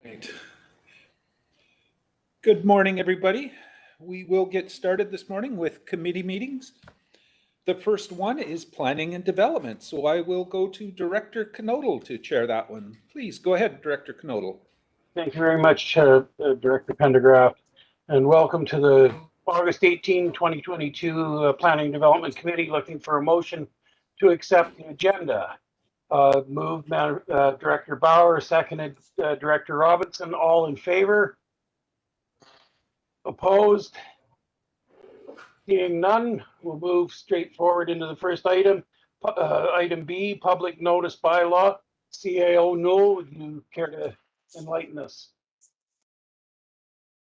Right. Good morning, everybody. We will get started this morning with committee meetings. The first one is Planning and Development, so I will go to Director Knodel to chair that one. Please go ahead, Director Knodel. Thank you very much, Director Pendergraft, and welcome to the August 18, 2022 Planning and Development Committee. Looking for a motion to accept the agenda. Moved Director Bauer, seconded Director Robinson. All in favor? Opposed? Seeing none, we'll move straight forward into the first item. Item B, Public Notice Bylaw. CAO Null, would you care to enlighten us?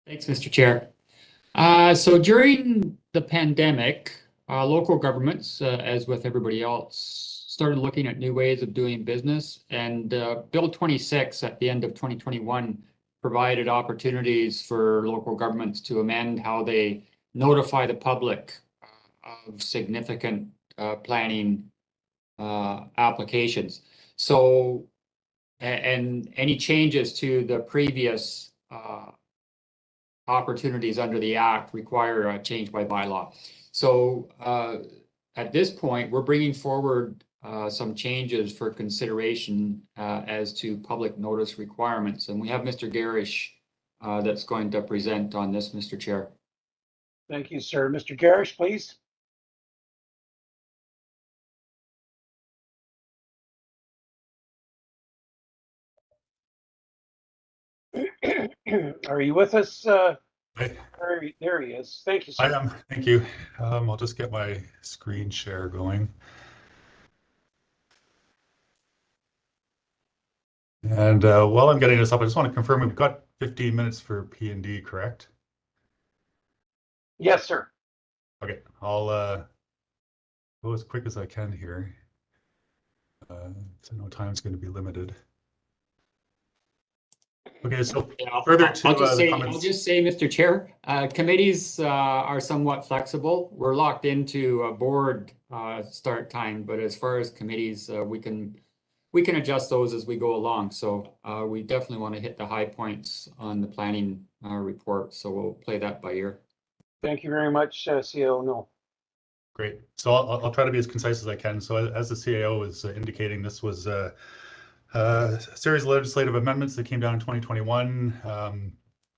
Thanks, Mr. Chair. So during the pandemic, local governments, as with everybody else, started looking at new ways of doing business. And Bill 26 at the end of 2021 provided opportunities for local governments to amend how they notify the public of significant planning applications. So, and any changes to the previous opportunities under the Act require a change by bylaw. So at this point, we're bringing forward some changes for consideration as to public notice requirements. And we have Mr. Garish that's going to present on this, Mr. Chair. Thank you, sir. Mr. Garish, please. Are you with us? There he is. Thank you, sir. I am. Thank you. I'll just get my screen share going. And while I'm getting this up, I just want to confirm we've got 15 minutes for P&D, correct? Yes, sir. Okay, I'll go as quick as I can here. So I know time's going to be limited. Okay, so further to I'll just say, Mr. Chair, committees are somewhat flexible. We're locked into a board start time, but as far as committees, we can adjust those as we go along. So we definitely want to hit the high points on the planning report. So we'll play that by ear. Thank you very much, CAO Null. Great. So I'll try to be as concise as I can. So as the CAO is indicating, this was a series of legislative amendments that came down in 2021.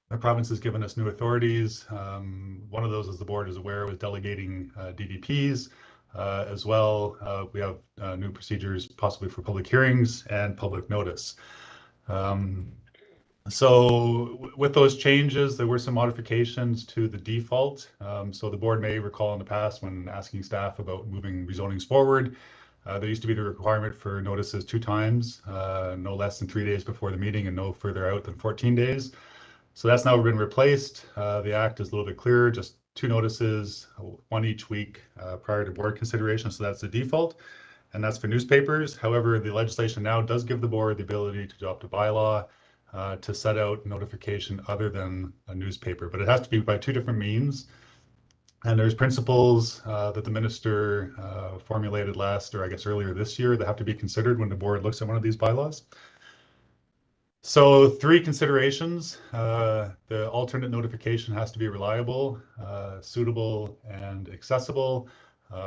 The province has given us new authorities. One of those, as the board is aware, was delegating DDPs. As well, we have new procedures possibly for public hearings and public notice. So with those changes, there were some modifications to the default. So the board may recall in the past when asking staff about moving rezonings forward, there used to be the requirement for notices 2 times, no less than 3 days before the meeting and no further out than 14 days. So that's now been replaced. The Act is a little bit clearer, just 2 notices, 1 each week prior to board consideration. So that's the default, and that's for newspapers. However, the legislation now does give the board the ability to adopt a bylaw to set out notification other than a newspaper, but it has to be by 2 different means. And there's principles that the minister formulated earlier this year that have to be considered when the board looks at one of these bylaws. So 3 considerations. The alternate notification has to be reliable, suitable, and accessible.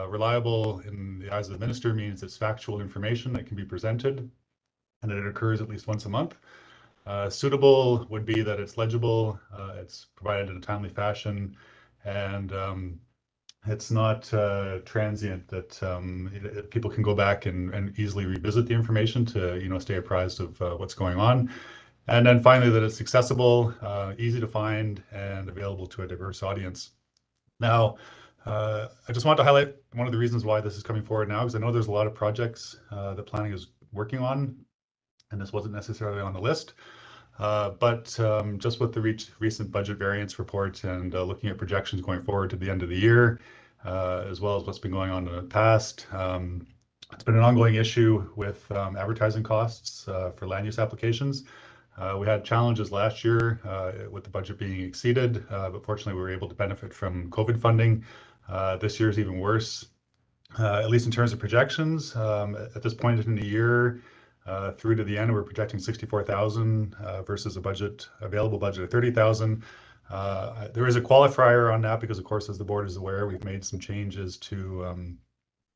Reliable in the eyes of the minister means it's factual information that can be presented and that it occurs at least once a month. Suitable would be that it's legible, it's provided in a timely fashion, and it's not transient, that people can go back and easily revisit the information to stay apprised of what's going on. And then finally, that it's accessible, easy to find, and available to a diverse audience. Now, I just want to highlight one of the reasons why this is coming forward now, because I know there's a lot of projects that planning is working on, and this wasn't necessarily on the list. But just with the recent budget variance report and looking at projections going forward to the end of the year, as well as what's been going on in the past, it's been an ongoing issue with advertising costs for land use applications. We had challenges last year with the budget being exceeded, but fortunately we were able to benefit from COVID funding. This year is even worse, at least in terms of projections. At this point in the year, through to the end. We're projecting 64,000 versus a available budget of 30,000. There is a qualifier on that because, of course, as the board is aware, we've made some changes to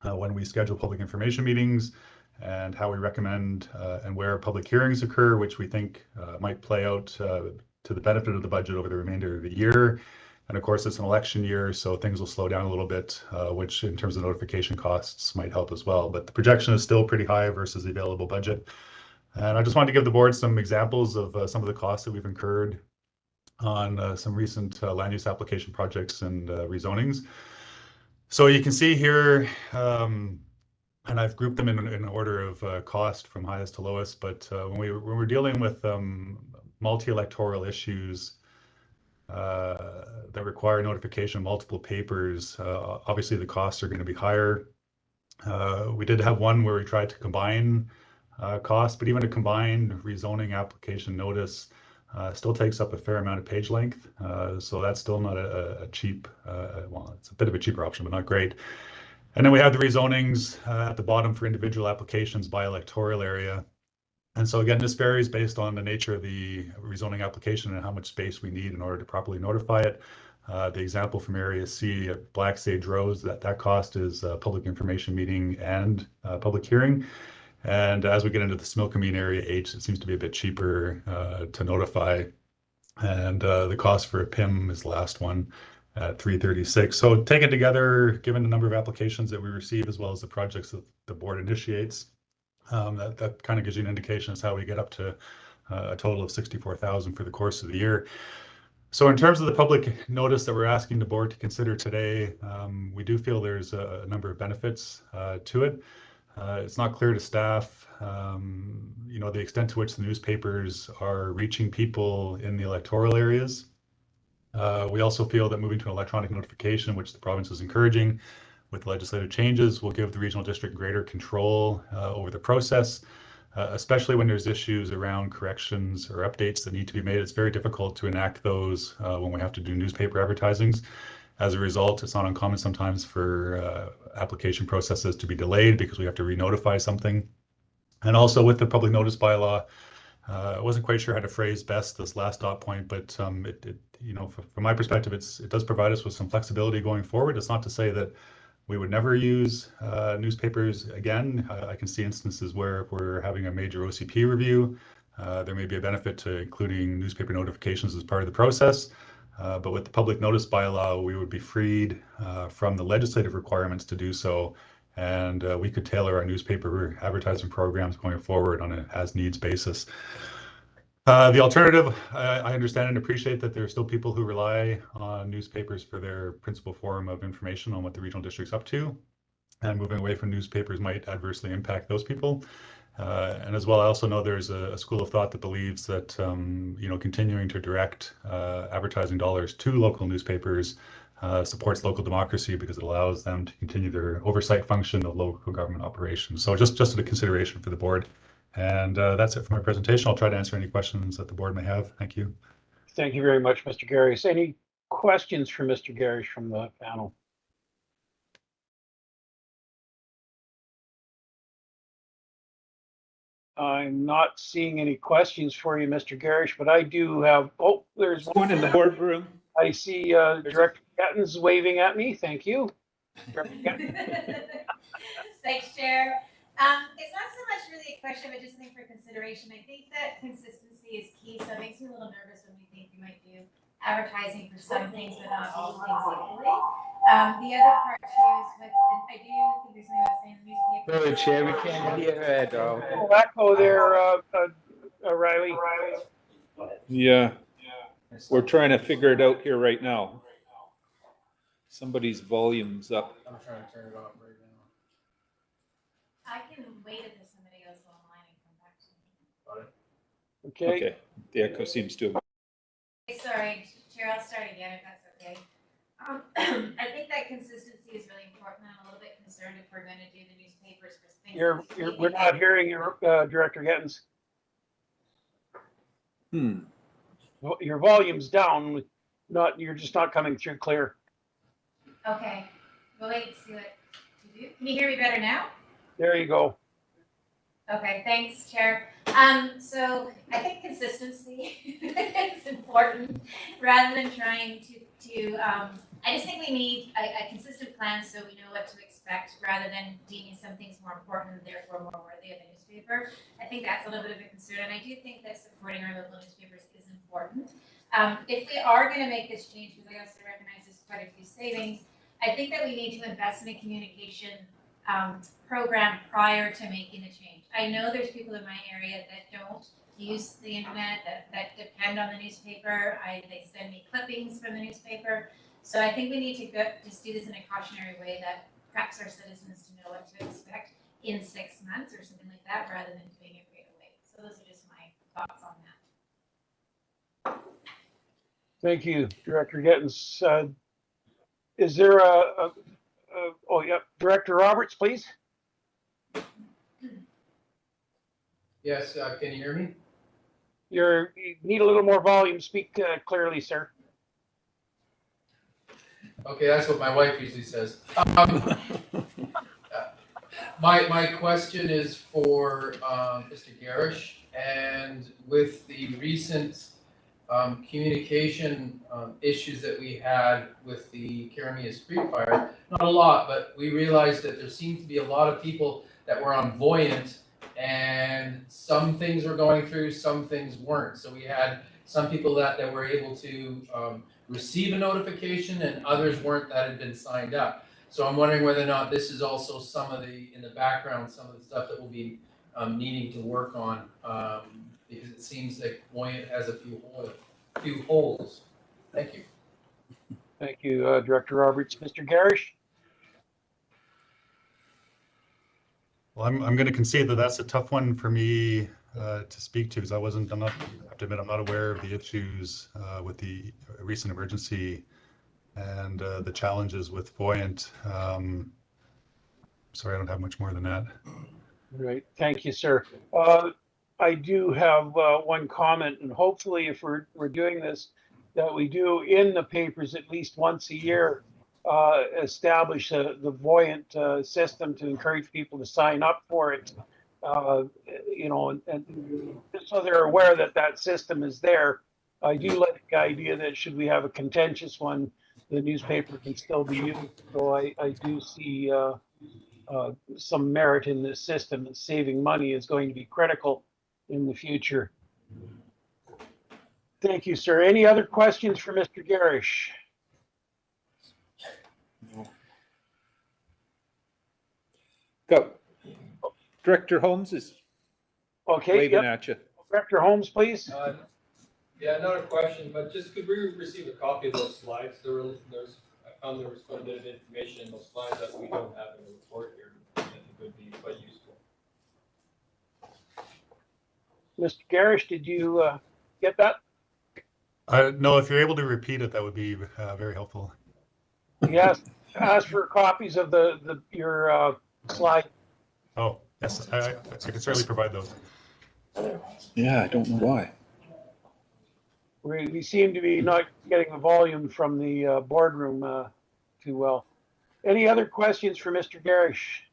when we schedule public information meetings and how we recommend and where public hearings occur, which we think might play out to the benefit of the budget over the remainder of the year. And of course, it's an election year, so things will slow down a little bit, which in terms of notification costs might help as well. But the projection is still pretty high versus the available budget. And I just wanted to give the board some examples of some of the costs that we've incurred on some recent land use application projects and rezonings. So you can see here, and I've grouped them in order of cost from highest to lowest. But when we're dealing with multi-electoral issues that require notification of multiple papers, obviously the costs are going to be higher. We did have one where we tried to combine costs, but even a combined rezoning application notice still takes up a fair amount of page length. So that's still not a cheap, well, it's a bit of a cheaper option, but not great. And then we have the rezonings at the bottom for individual applications by electoral area. And so again, this varies based on the nature of the rezoning application and how much space we need in order to properly notify it. The example from Area C at Black Sage Rose, that cost is a public information meeting and public hearing. And as we get into the Smilkameen Area H, it seems to be a bit cheaper to notify. And the cost for a PIM is the last one at $336. So taken together, given the number of applications that we receive, as well as the projects that the board initiates, that kind of gives you an indication as how we get up to a total of 64,000 for the course of the year. So in terms of the public notice that we're asking the board to consider today, we do feel there's a number of benefits to it. It's not clear to staff, the extent to which the newspapers are reaching people in the electoral areas. We also feel that moving to an electronic notification, which the province is encouraging with legislative changes, will give the regional district greater control over the process, especially when there's issues around corrections or updates that need to be made. It's very difficult to enact those when we have to do newspaper advertisings. As a result, it's not uncommon sometimes for application processes to be delayed because we have to re-notify something. And also with the public notice bylaw, I wasn't quite sure how to phrase best this last dot point, but from my perspective, it does provide us with some flexibility going forward. It's not to say that we would never use newspapers again. I can see instances where if we're having a major OCP review, there may be a benefit to including newspaper notifications as part of the process. But with the public notice bylaw, we would be freed from the legislative requirements to do so. And we could tailor our newspaper advertising programs going forward on an as-needs basis. The alternative, I understand and appreciate that there are still people who rely on newspapers for their principal form of information on what the regional district's up to. And moving away from newspapers might adversely impact those people. And as well, I also know there's a school of thought that believes that continuing to direct advertising dollars to local newspapers supports local democracy because it allows them to continue their oversight function of local government operations. So just a consideration for the board. And that's it for my presentation. I'll try to answer any questions that the board may have. Thank you. Thank you very much, Mr. Garish. Any questions for Mr. Garish from the panel? I'm not seeing any questions for you, Mr. Garish, but I do have, there's One in the boardroom. I see Director Gattens waving at me. Thank you. Thanks, Chair. It's not so much really a question, but just something for consideration. I think that consistency is key, so it makes me a little nervous when we think we might do advertising for some things but not all things equally. The other part too is with, I do think there's something about saying the newspaper. Go ahead, Chair. We can't hear her at all. Echo there, Riley. Yeah. We're trying to figure it out here right now. Somebody's volume's up. I'm trying to turn it off right now. I can wait until somebody goes online and come back to me. Okay. The echo seems to have. Sorry, Chair, I'll start again if that's okay. I think that consistency is really important. I'm a little bit concerned if we're going to do the newspapers for things. We're not hearing your Director Gattens. Your volume's down. You're just not coming through clear. Okay, we'll wait and see what to do. Can you hear me better now? There you go. Okay, thanks, Chair. So I think consistency is important rather than trying I just think we need a consistent plan so we know what to expect rather than deeming some things more important and therefore more worthy of a newspaper. I think that's a little bit of a concern, and I do think that supporting our local newspapers is important. If we are going to make this change, because I also recognize there's quite a few savings, I think that we need to invest in a communication program prior to making the change. I know there's people in my area that don't use the internet, that depend on the newspaper. They send me clippings from the newspaper. So I think we need to just do this in a cautionary way that preps our citizens to know what to expect in 6 months or something like that, rather than doing it right away. So those are just my thoughts on that. Thank you, Director Gittens. Is there oh, yeah, Director Roberts, please? Yes, can you hear me? You need a little more volume. Speak clearly, sir. Okay, that's what my wife usually says. My question is for Mr. Garish, and with the recent communication issues that we had with the Karamias Creek fire, not a lot, but we realized that there seemed to be a lot of people that were on Voyant, and some things were going through, some things weren't. So we had some people that were able to receive a notification, and others weren't that had been signed up. So I'm wondering whether or not this is also some of the, in the background, some of the stuff that we'll be needing to work on, because it seems like Voyant has a few holes. Thank you. Thank you, Director Roberts. Mr. Garish? Well, I'm going to concede that that's a tough one for me to speak to, because I have to admit, I'm not aware of the issues with the recent emergency and the challenges with Voyant. Sorry, I don't have much more than that. Right. Thank you, sir. I do have one comment, and hopefully if we're doing this, that we do in the papers at least once a year, establish the Voyant system to encourage people to sign up for it. You know, and so they're aware that that system is there. I do like the idea that should we have a contentious one, the newspaper can still be used. So I do see some merit in this system, and saving money is going to be critical in the future. Thank you, sir. Any other questions for Mr. Garish? Go. Director Holmes is Okay, waving yep. at you. Director Holmes, please. Yeah, not a question, but just could we receive a copy of those slides? I found there was quite a bit of information in those slides that we don't have in the report here. I think would be quite useful. Mr. Garish, did you get that? No, if you're able to repeat it, that would be very helpful. Yes. Ask for copies of your slide. Oh, yes, I can certainly provide those. Yeah, I don't know why. We seem to be not getting the volume from the boardroom too well. Any other questions for Mr. Garish?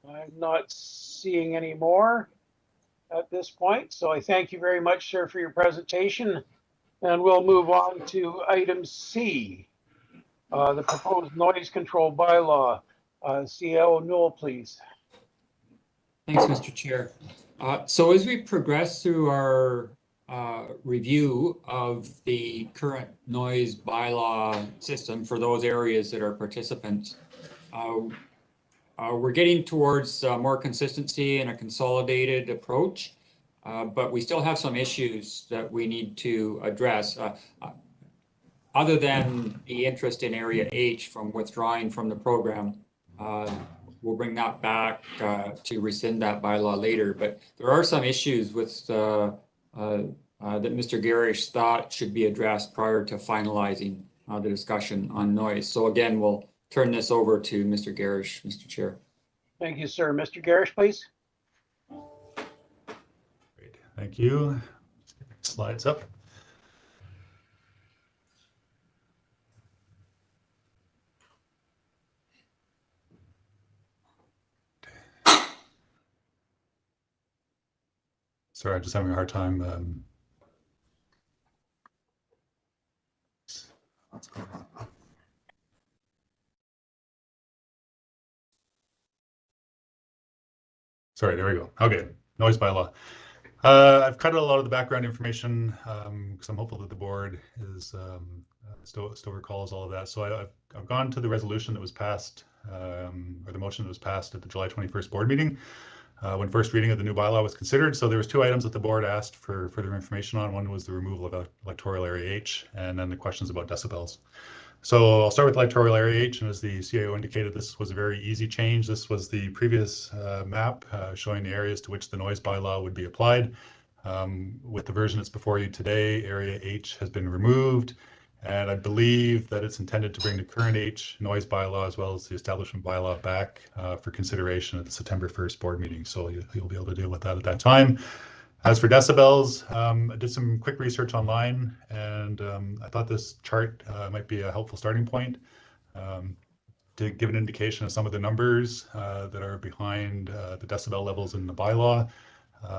I'm not seeing any more at this point, so I thank you very much, sir, for your presentation. And we'll move on to item C, the proposed noise control bylaw. C.L. Newell, please. Thanks, Mr. Chair. So as we progress through our review of the current noise bylaw system for those areas that are participants, we're getting towards more consistency and a consolidated approach, but we still have some issues that we need to address. Other than the interest in Area H from withdrawing from the program, we'll bring that back to rescind that bylaw later. But there are some issues with that Mr. Garish thought should be addressed prior to finalizing the discussion on noise. So again, we'll turn this over to Mr. Garish, Mr. Chair. Thank you, sir. Mr. Garish, please. Great, thank you. Slides up. Sorry, I'm just having a hard time. What's going on? Sorry, there we go. Okay, noise bylaw. I've cut out a lot of the background information because I'm hopeful that the board is still recalls all of that. So I've gone to the resolution that was passed, or the motion that was passed at the July 21st board meeting when first reading of the new bylaw was considered. So there was two items that the board asked for further information on. One was the removal of electoral area H, and then the questions about decibels. So I'll start with electoral area H, and as the CAO indicated, this was a very easy change. This was the previous map showing the areas to which the noise bylaw would be applied. With the version that's before you today, area H has been removed, and I believe that it's intended to bring the current H noise bylaw as well as the establishment bylaw back for consideration at the September 1st board meeting. So you'll be able to deal with that at that time. As for decibels, I did some quick research online, and I thought this chart might be a helpful starting point to give an indication of some of the numbers that are behind the decibel levels in the bylaw.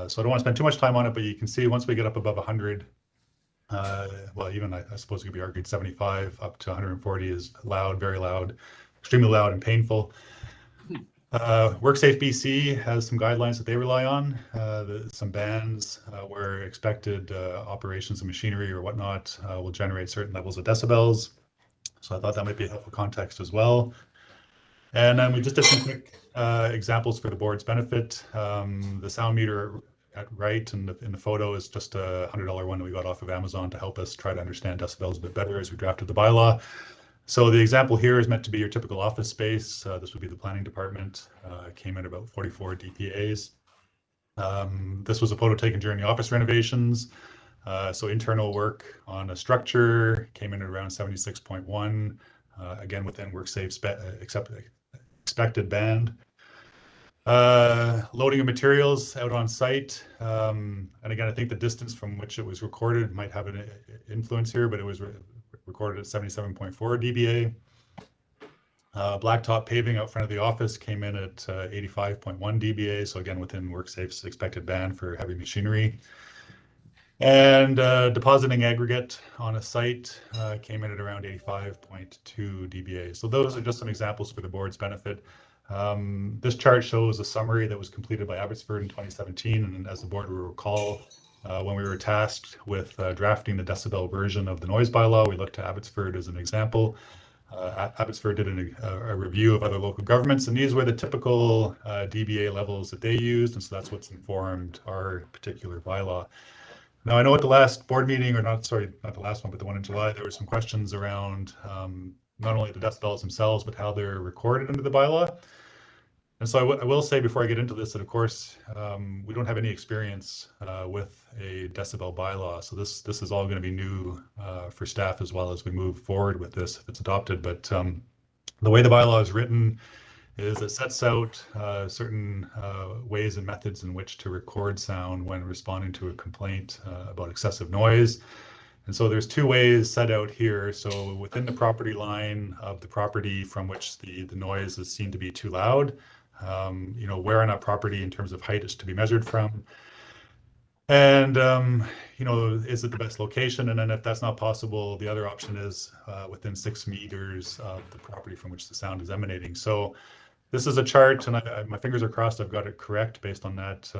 So I don't want to spend too much time on it, but you can see once we get up above 100, well, even I suppose it could be argued 75 up to 140 is loud, very loud, extremely loud and painful. WorkSafe BC has some guidelines that they rely on, some bands where expected operations of machinery or whatnot will generate certain levels of decibels. So I thought that might be a helpful context as well. And then we just did some quick examples for the board's benefit. The sound meter at right in the photo is just a $100 one that we got off of Amazon to help us try to understand decibels a bit better as we drafted the bylaw. So the example here is meant to be your typical office space. This would be the planning department. Came in about 44 dPAs. This was a photo taken during the office renovations. So internal work on a structure came in at around 76.1, again within WorkSafe's expected band. Loading of materials out on site. And again, I think the distance from which it was recorded might have an influence here, but it was recorded at 77.4 dBA. Blacktop paving out front of the office came in at 85.1 dBA. So again, within WorkSafe's expected band for heavy machinery. And depositing aggregate on a site came in at around 85.2 dBA. So those are just some examples for the board's benefit. This chart shows a summary that was completed by Abbotsford in 2017. And as the board will recall, when we were tasked with drafting the decibel version of the noise bylaw, we looked to Abbotsford as an example. Abbotsford did a review of other local governments, and these were the typical dBA levels that they used, and so that's what's informed our particular bylaw. Now, I know at the last board meeting, or not the last one, but the one in July, there were some questions around not only the decibels themselves, but how they're recorded under the bylaw. And so I will say before I get into this that, of course, we don't have any experience with a decibel bylaw. So this is all going to be new for staff as well as we move forward with this if it's adopted. But the way the bylaw is written is it sets out certain ways and methods in which to record sound when responding to a complaint about excessive noise. And so there's two ways set out here. So within the property line of the property from which the noise is seen to be too loud, where on that property in terms of height is to be measured from. And, is it the best location? And then if that's not possible, the other option is within 6 meters of the property from which the sound is emanating. So this is a chart, and my fingers are crossed I've got it correct based on that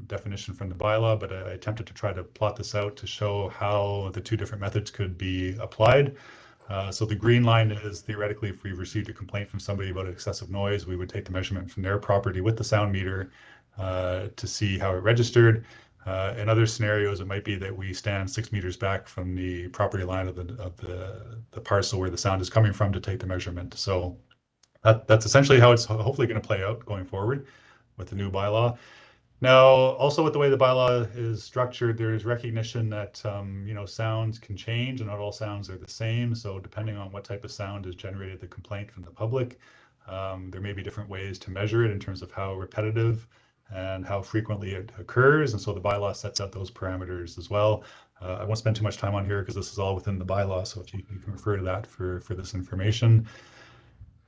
definition from the bylaw, but I attempted to try to plot this out to show how the two different methods could be applied. So the green line is theoretically if we received a complaint from somebody about excessive noise, we would take the measurement from their property with the sound meter to see how it registered. In other scenarios, it might be that we stand 6 meters back from the property line of the parcel where the sound is coming from to take the measurement. So that's essentially how it's hopefully going to play out going forward with the new bylaw. Now, also with the way the bylaw is structured, there's recognition that sounds can change and not all sounds are the same. So depending on what type of sound has generated the complaint from the public, there may be different ways to measure it in terms of how repetitive and how frequently it occurs. And so the bylaw sets out those parameters as well. I won't spend too much time on here because this is all within the bylaw. So if you can refer to that for this information.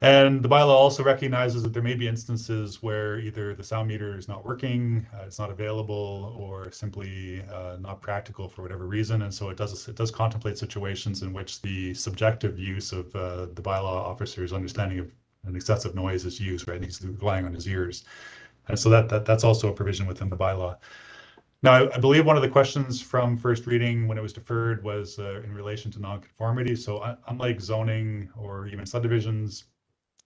And the bylaw also recognizes that there may be instances where either the sound meter is not working, it's not available, or simply not practical for whatever reason. And so it does contemplate situations in which the subjective use of the bylaw officer's understanding of an excessive noise is used, right? And he's relying on his ears. And so that's also a provision within the bylaw. Now, I believe one of the questions from first reading when it was deferred was in relation to nonconformity. So unlike zoning or even subdivisions,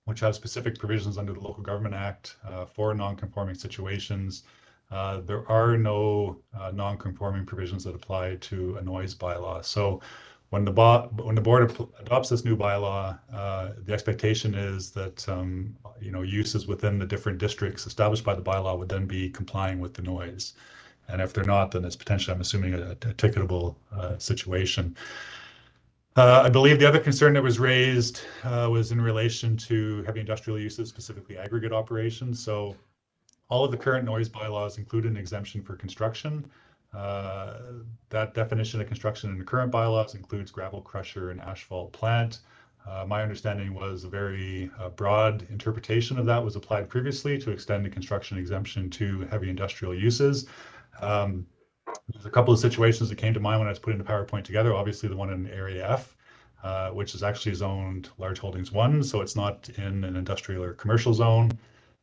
which have specific provisions under the Local Government Act for non-conforming situations, there are no non-conforming provisions that apply to a noise bylaw. So when the board adopts this new bylaw, the expectation is that uses within the different districts established by the bylaw would then be complying with the noise. And if they're not, then it's potentially, I'm assuming, a ticketable situation. I believe the other concern that was raised was in relation to heavy industrial uses, specifically aggregate operations. So all of the current noise bylaws include an exemption for construction. That definition of construction in the current bylaws includes gravel crusher and asphalt plant. My understanding was a very broad interpretation of that was applied previously to extend the construction exemption to heavy industrial uses. There's a couple of situations that came to mind when I was putting the PowerPoint together. Obviously, the one in Area F, which is actually zoned Large Holdings 1, so it's not in an industrial or commercial zone.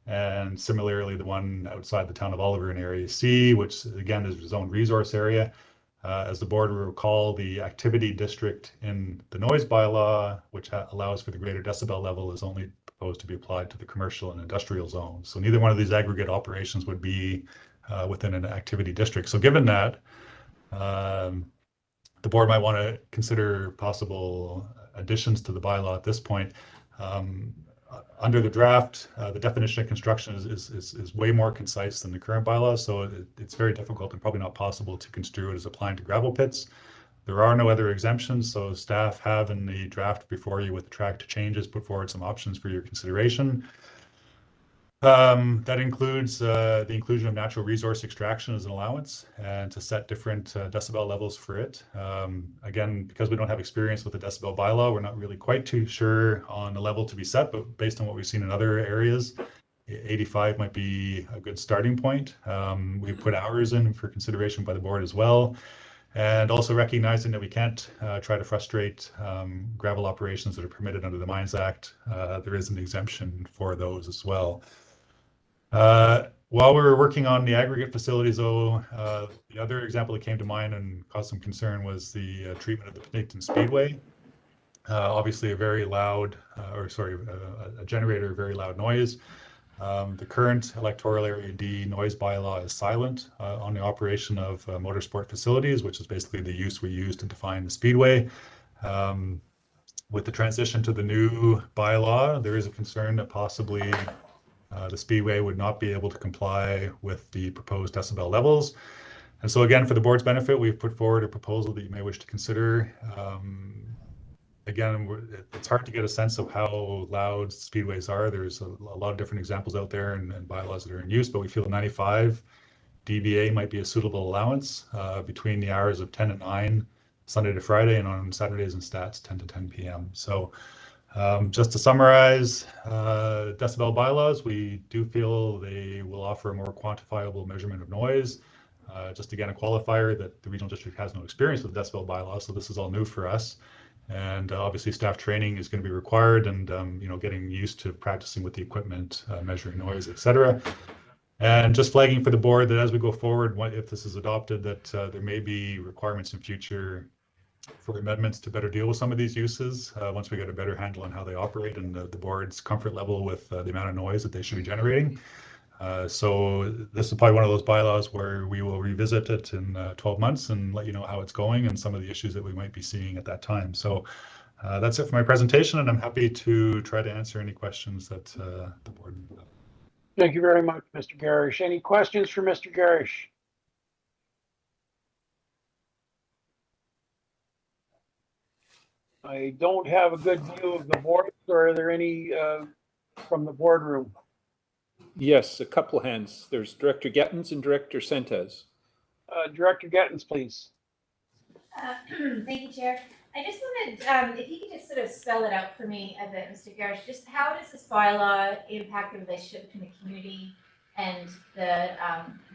And similarly, the one outside the town of Oliver in Area C, which again is zoned resource area. As the board will recall, the activity district in the noise bylaw, which allows for the greater decibel level, is only proposed to be applied to the commercial and industrial zones. So neither one of these aggregate operations would be within an activity district. So given that, the board might want to consider possible additions to the bylaw at this point. Under the draft, the definition of construction is way more concise than the current bylaw, so it's very difficult and probably not possible to construe it as applying to gravel pits. There are no other exemptions, so staff have in the draft before you with the tracked changes put forward some options for your consideration. That includes the inclusion of natural resource extraction as an allowance and to set different decibel levels for it. Again, because we don't have experience with the decibel bylaw, we're not really quite too sure on the level to be set, but based on what we've seen in other areas, 85 might be a good starting point. We've put hours in for consideration by the board as well. And also recognizing that we can't try to frustrate gravel operations that are permitted under the Mines Act, there is an exemption for those as well. While we were working on the aggregate facilities, though, the other example that came to mind and caused some concern was the treatment of the Penticton Speedway. Obviously, a very loud, a generator of very loud noise. The current electoral area D noise bylaw is silent on the operation of motorsport facilities, which is basically the use we use to define the speedway. With the transition to the new bylaw, there is a concern that possibly the speedway would not be able to comply with the proposed decibel levels. And so again, for the board's benefit, we've put forward a proposal that you may wish to consider. Again, it's hard to get a sense of how loud speedways are. There's a lot of different examples out there and bylaws that are in use, but we feel 95 dBA might be a suitable allowance between the hours of 10 and 9, Sunday to Friday, and on Saturdays and stats, 10 to 10 p.m. So just to summarize, decibel bylaws, we do feel they will offer a more quantifiable measurement of noise. Just again, a qualifier that the regional district has no experience with decibel bylaws, so this is all new for us. And obviously staff training is going to be required and, getting used to practicing with the equipment, measuring noise, etc. And just flagging for the board that as we go forward, if this is adopted, that there may be requirements in future for amendments to better deal with some of these uses once we get a better handle on how they operate and the board's comfort level with the amount of noise that they should be generating. So this is probably one of those bylaws where we will revisit it in 12 months and let you know how it's going and some of the issues that we might be seeing at that time. So that's it for my presentation, and I'm happy to try to answer any questions that the board may have. Thank you very much, Mr. Garish. Any questions for Mr. Garish? I don't have a good view of the board. Or are there any from the boardroom? Yes, a couple hands. There's Director Gettens and Director Sentes. Director Gettens, please. Thank you, Chair. I just wanted, if you could just sort of spell it out for me a bit, Mr. Garish, just how does this bylaw impact the relationship between the community and the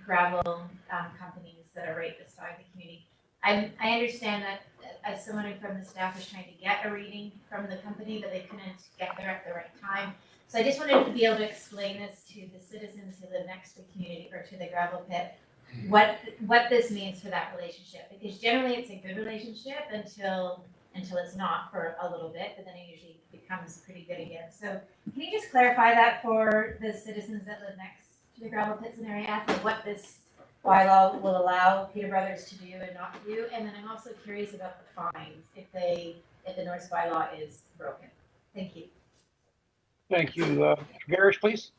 gravel companies that are right beside the community? I understand that as someone from the staff was trying to get a reading from the company, but they couldn't get there at the right time. So I just wanted to be able to explain this to the citizens who live next to the community or to the gravel pit, what this means for that relationship, because generally it's a good relationship until it's not for a little bit, but then it usually becomes pretty good again. So can you just clarify that for the citizens that live next to the gravel pits in area for what this bylaw will allow Peter Brothers to do and not do? And then I'm also curious about the fines if the noise bylaw is broken. Thank you. Thank you. Mr. Garish, please.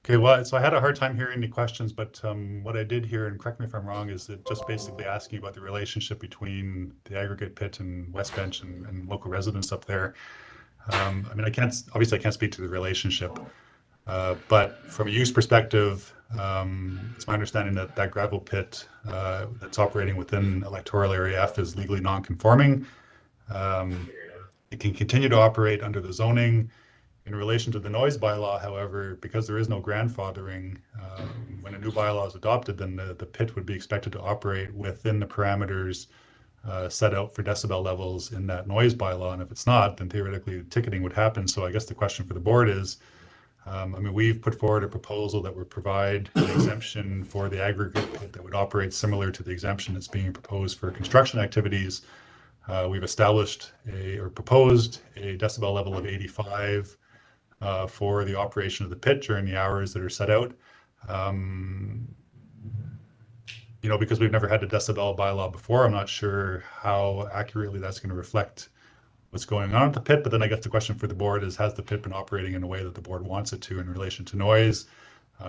Okay, well, so I had a hard time hearing the questions, but what I did hear, and correct me if I'm wrong, is that just basically asking about the relationship between the aggregate pit and West Bench and local residents up there. I mean, obviously I can't speak to the relationship, but from a use perspective, it's my understanding that that gravel pit that's operating within electoral area F is legally non-conforming. It can continue to operate under the zoning. In relation to the noise bylaw, however, because there is no grandfathering, when a new bylaw is adopted, then the pit would be expected to operate within the parameters set out for decibel levels in that noise bylaw. And if it's not, then theoretically ticketing would happen. So I guess the question for the board is, I mean, we've put forward a proposal that would provide an exemption for the aggregate pit that would operate similar to the exemption that's being proposed for construction activities. We've established or proposed a decibel level of 85 for the operation of the pit during the hours that are set out. You know, because we've never had a decibel bylaw before, I'm not sure how accurately that's going to reflect what's going on at the pit. But then I guess the question for the board is, has the pit been operating in a way that the board wants it to in relation to noise?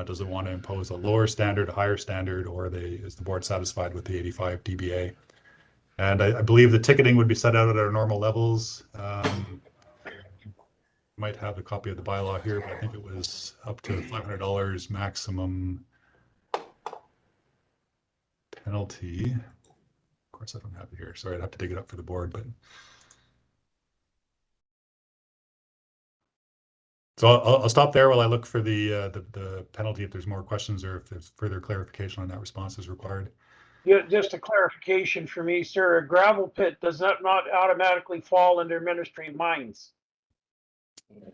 Does it want to impose a lower standard, a higher standard, or is the board satisfied with the 85 dBA? And I believe the ticketing would be set out at our normal levels. Might have a copy of the bylaw here, but I think it was up to $500 maximum penalty. Of course, I don't have it here. Sorry, I'd have to dig it up for the board, but. So I'll stop there while I look for the penalty if there's more questions or if there's further clarification on that response is required. Yeah, just a clarification for me, sir. A gravel pit does not automatically fall under Ministry of Mines.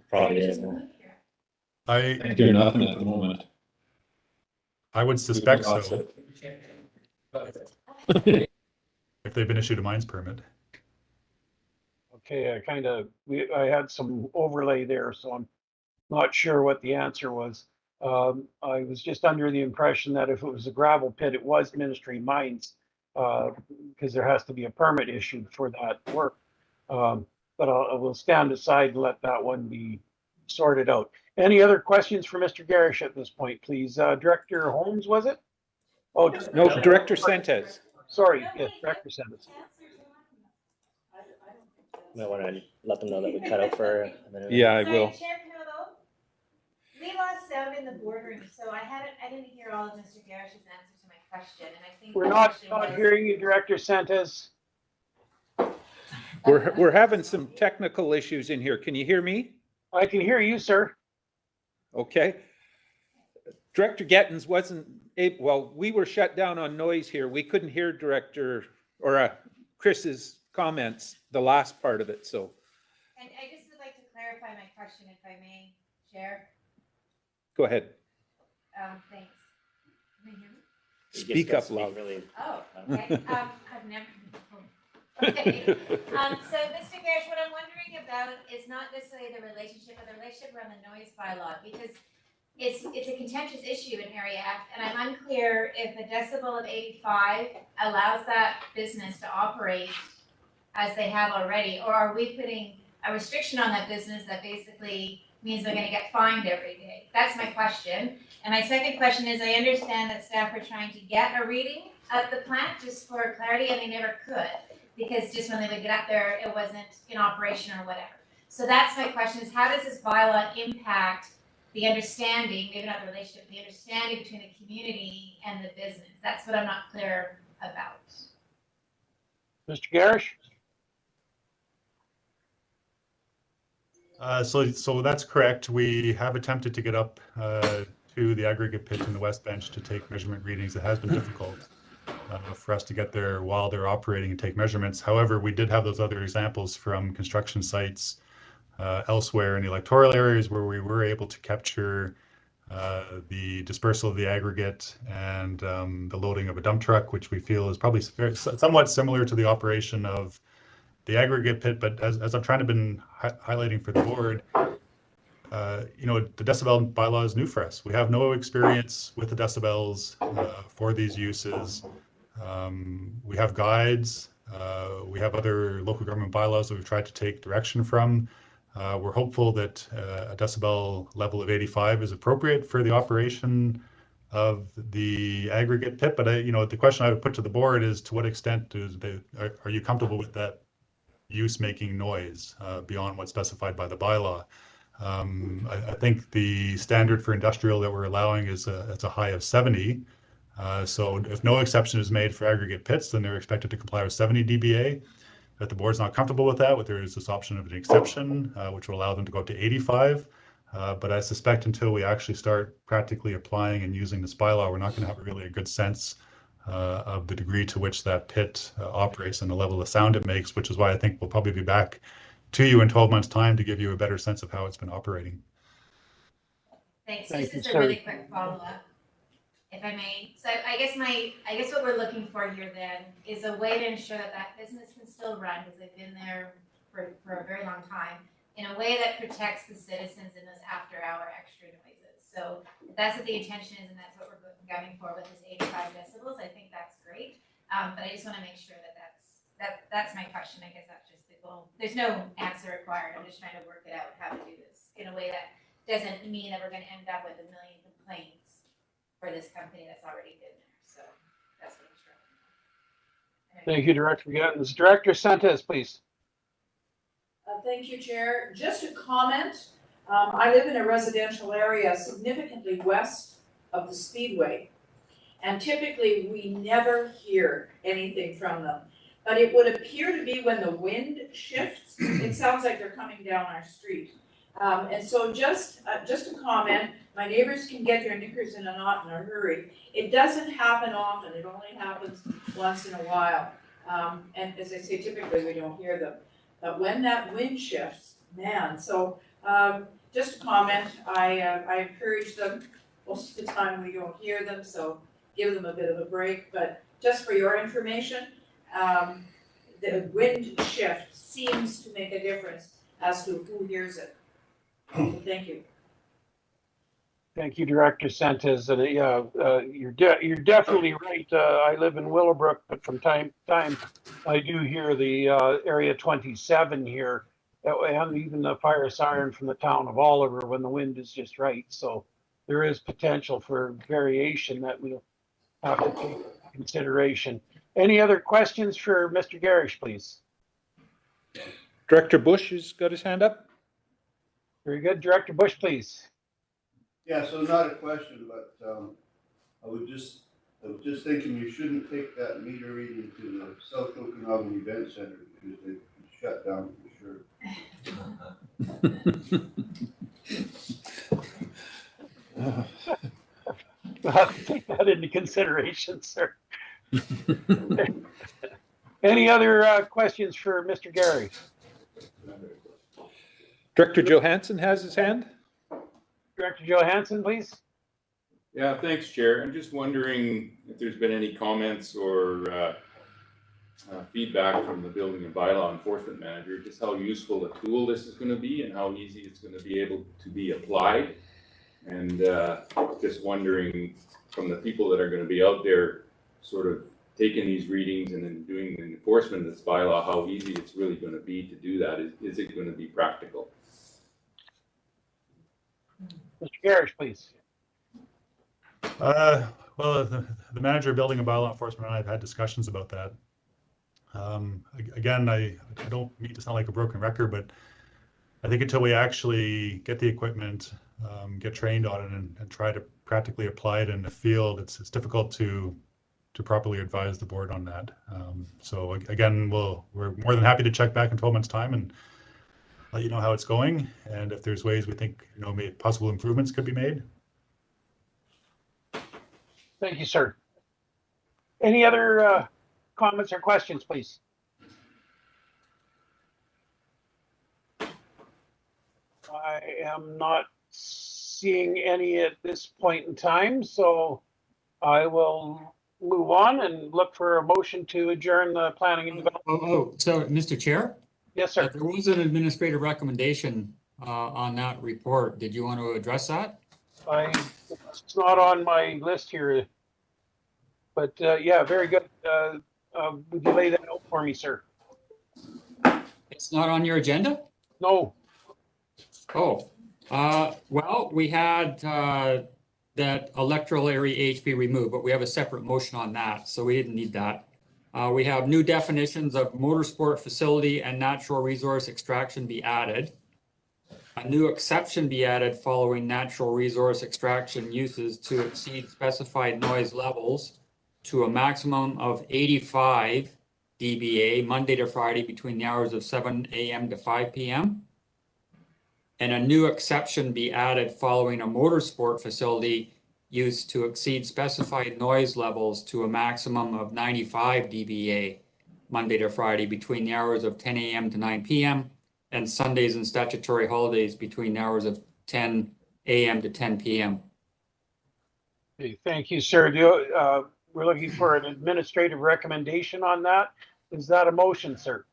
Probably isn't. I Do nothing at the moment. I would suspect so, if they've been issued a mines permit. Okay, I had some overlay there, so I'm not sure what the answer was. I was just under the impression that if it was a gravel pit, it was Ministry of Mines, because there has to be a permit issued for that work. But I will stand aside and let that one be sorted out. Any other questions for Mr. Garish at this point, please? Director Holmes, was it? Oh, No, Director Sentes. sorry, yes, Director Sentes. Might want to let them know that we cut out for a minute. Yeah, I will. Sorry, Chair Canolo, we lost sound in the boardroom, so I didn't hear all of Mr. Garish's answer to my question, and I think We're the not question was- hearing you, Director Sentes. We're having some technical issues in here. Can you hear me? I can hear you, sir. Okay. Director Gettins wasn't able, well, we were shut down on noise here. We couldn't hear Chris's comments, the last part of it, so. And I just would like to clarify my question, if I may, Chair. Go ahead. Thanks. Can you hear me? Speak up loud. Really. Oh, okay. I've never. Okay. So, Mr. Garish, what I'm wondering about is not necessarily the relationship, but the relationship around the noise bylaw, because it's a contentious issue in Area F, and I'm unclear if a decibel of 85 allows that business to operate as they have already, or are we putting a restriction on that business that basically means they're going to get fined every day? That's my question. And my second question is, I understand that staff are trying to get a reading of the plant just for clarity, and they never could, because just when they would get up there, it wasn't in operation or whatever. So that's my question, is how does this bylaw impact the understanding, maybe not the relationship, the understanding between the community and the business? That's what I'm not clear about. Mr. Garish? So that's correct. We have attempted to get up to the aggregate pit in the West Bench to take measurement readings. It has been difficult for us to get there while they're operating and take measurements. However, we did have those other examples from construction sites elsewhere in the electoral areas where we were able to capture the dispersal of the aggregate and the loading of a dump truck, which we feel is probably somewhat similar to the operation of the aggregate pit. But as I've trying to been highlighting for the board, the decibel bylaw is new for us. We have no experience with the decibels for these uses. We have guides. We have other local government bylaws that we've tried to take direction from. We're hopeful that a decibel level of 85 is appropriate for the operation of the aggregate pit. But the question I would put to the board is, to what extent are you comfortable with that use making noise beyond what's specified by the bylaw? I think the standard for industrial that we're allowing is it's a high of 70. So if no exception is made for aggregate pits, then they're expected to comply with 70 dBA. If the board's not comfortable with that, there is this option of an exception, which will allow them to go up to 85. But I suspect until we actually start practically applying and using this bylaw, we're not going to have really a good sense of the degree to which that pit operates and the level of sound it makes, which is why I think we'll probably be back to you in 12 months' time to give you a better sense of how it's been operating. Thanks. Thank Just you, as a sir. really quick follow-up, if I may. So I guess what we're looking for here then is a way to ensure that that business can still run, because they've been there for a very long time, in a way that protects the citizens in those after-hour extra noises. So if that's what the intention is, and that's what we're gunning for with this 85 decibels, I think that's great. But I just want to make sure that that's my question. I guess that's just the goal. There's no answer required. I'm just trying to work it out how to do this in a way that doesn't mean that we're going to end up with a million complaints for this company that's already been there. So that's what I'm struggling with. Thank you, Director Gittens. Director Santos, please. Thank you, Chair. Just a comment. I live in a residential area significantly west of the Speedway, and typically we never hear anything from them. But it would appear to be when the wind shifts, it sounds like they're coming down our street. And so just a comment, my neighbors can get their knickers in a knot in a hurry. It doesn't happen often, it only happens once in a while. And as I say, typically we don't hear them. But when that wind shifts, man, so just a comment, I encourage them. Most of the time we don't hear them, so give them a bit of a break. But just for your information, the wind shift seems to make a difference as to who hears it. So thank you. Thank you, Director Santos. And you're definitely right. I live in Willowbrook, but from time to time, I do hear the Area 27 here, and even the fire siren from the town of Oliver when the wind is just right. So there is potential for variation that we'll have to take into consideration. Any other questions for Mr. Garish, please? Director Bush has got his hand up. Very good. Director Bush, please. Yeah, so not a question, but I was just thinking you shouldn't take that meter reading to the South Okanagan Event Center because they shut down for sure. We'll have to take that into consideration, sir. Any other questions for Mr. Gary? Director Johansson has his hand. Director Johansson, please. Yeah, thanks, Chair. I'm just wondering if there's been any comments or feedback from the building and bylaw enforcement manager, just how useful a tool this is going to be and how easy it's going to be able to be applied. And just wondering from the people that are going to be out there sort of taking these readings and then doing the enforcement of this bylaw, how easy it's really going to be to do that. Is it going to be practical? Mr. Garish, please. Well, the manager of building and bylaw enforcement and I have had discussions about that. Again, I don't mean to sound like a broken record, but I think until we actually get the equipment, get trained on it and try to practically apply it in the field, it's difficult to to properly advise the board on that. So again, we're more than happy to check back in 12 months' time and let you know how it's going, and if there's ways we think possible improvements could be made. Thank you, sir. Any other comments or questions, please? I am not seeing any at this point in time, so I will move on and look for a motion to adjourn the planning and development. So, Mr. Chair? Yes, sir. There was an administrative recommendation on that report. Did you want to address that? It's not on my list here, but yeah, very good. Would you lay that out for me, sir? It's not on your agenda? No. Oh, well, we had that electoral area HP removed, but we have a separate motion on that, so we didn't need that. We have new definitions of motorsport facility and natural resource extraction be added. A new exception be added following natural resource extraction uses to exceed specified noise levels to a maximum of 85 dBA Monday to Friday between the hours of 7 a.m. to 5 p.m. And a new exception be added following a motorsport facility used to exceed specified noise levels to a maximum of 95 dBA Monday to Friday between the hours of 10 a.m. to 9 p.m. and Sundays and statutory holidays between the hours of 10 a.m. to 10 p.m. Okay, thank you, sir. We're looking for an administrative recommendation on that. Is that a motion, sir?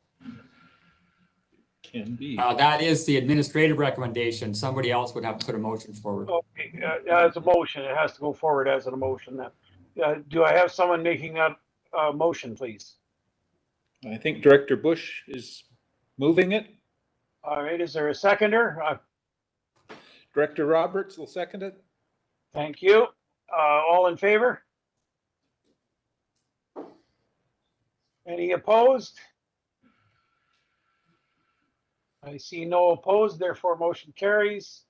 Can be. That is the administrative recommendation. Somebody else would have to put a motion forward. Okay, as a motion, it has to go forward as an emotion then. Do I have someone making that motion, please? I think Director Bush is moving it. All right, is there a seconder? Director Roberts will second it. Thank you. All in favor? Any opposed? I see no opposed, therefore motion carries.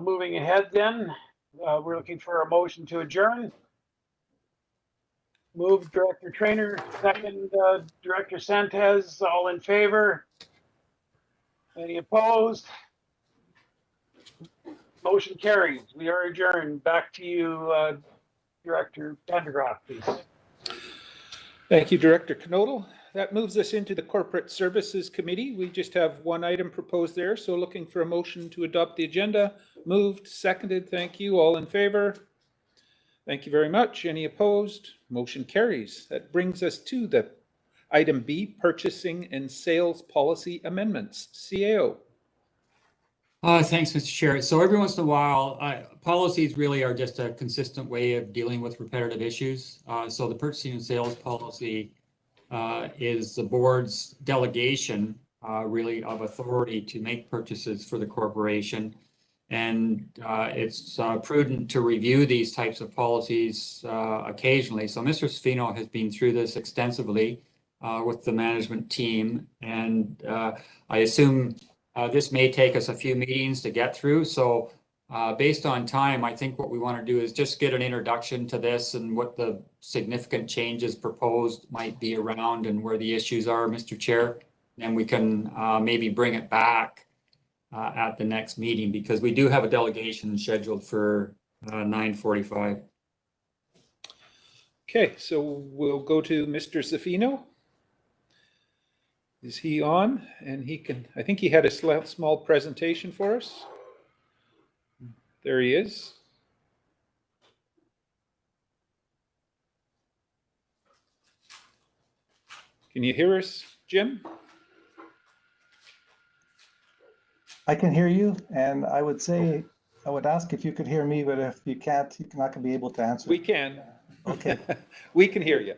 Moving ahead then, we're looking for a motion to adjourn. Move Director Trainer, second Director Santos, all in favor? Any opposed? Motion carries. We are adjourned. Back to you, Director Pendergraft, please. Thank you, Director Knodel. That moves us into the Corporate Services Committee. We just have one item proposed there, so looking for a motion to adopt the agenda. Moved, seconded, thank you. All in favor? Thank you very much. Any opposed? Motion carries. That brings us to the item B, Purchasing and Sales Policy Amendments, CAO. Thanks, Mr. Chair. So every once in a while, policies really are just a consistent way of dealing with repetitive issues. So the purchasing and sales policy is the board's delegation really of authority to make purchases for the corporation. And it's prudent to review these types of policies occasionally. So Mr. Sfino has been through this extensively with the management team. And I assume this may take us a few meetings to get through. So based on time, I think what we want to do is just get an introduction to this and what the significant changes proposed might be around and where the issues are, Mr. Chair. And we can maybe bring it back at the next meeting because we do have a delegation scheduled for 9:45. Okay, so we'll go to Mr. Zaffino. Is he on? And he can, I think he had a small presentation for us. There he is. Can you hear us, Jim? I can hear you, and I would ask if you could hear me, but if you can't, you're not going to be able to answer. We can. Okay. We can hear you.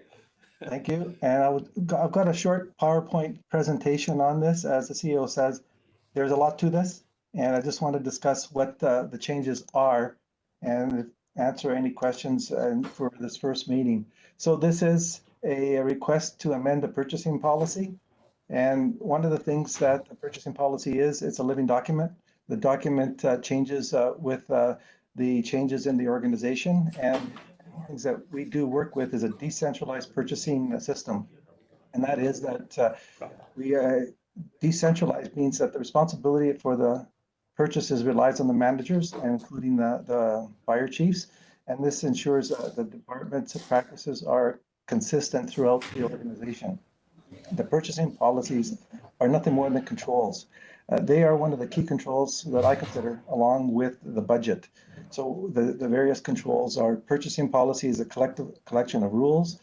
Thank you. And I've got a short PowerPoint presentation on this. As the CEO says, there's a lot to this, and I just want to discuss what the changes are and answer any questions for this first meeting. So this is a request to amend the purchasing policy. And one of the things that the purchasing policy is, it's a living document. The document changes with the changes in the organization. And things that we do work with is a decentralized purchasing system. And that is that we decentralized means that the responsibility for the purchases relies on the managers, including the fire chiefs. And this ensures that the department's practices are consistent throughout the organization. The purchasing policies are nothing more than controls. They are one of the key controls that I consider, along with the budget. So the various controls are purchasing policy is a collection of rules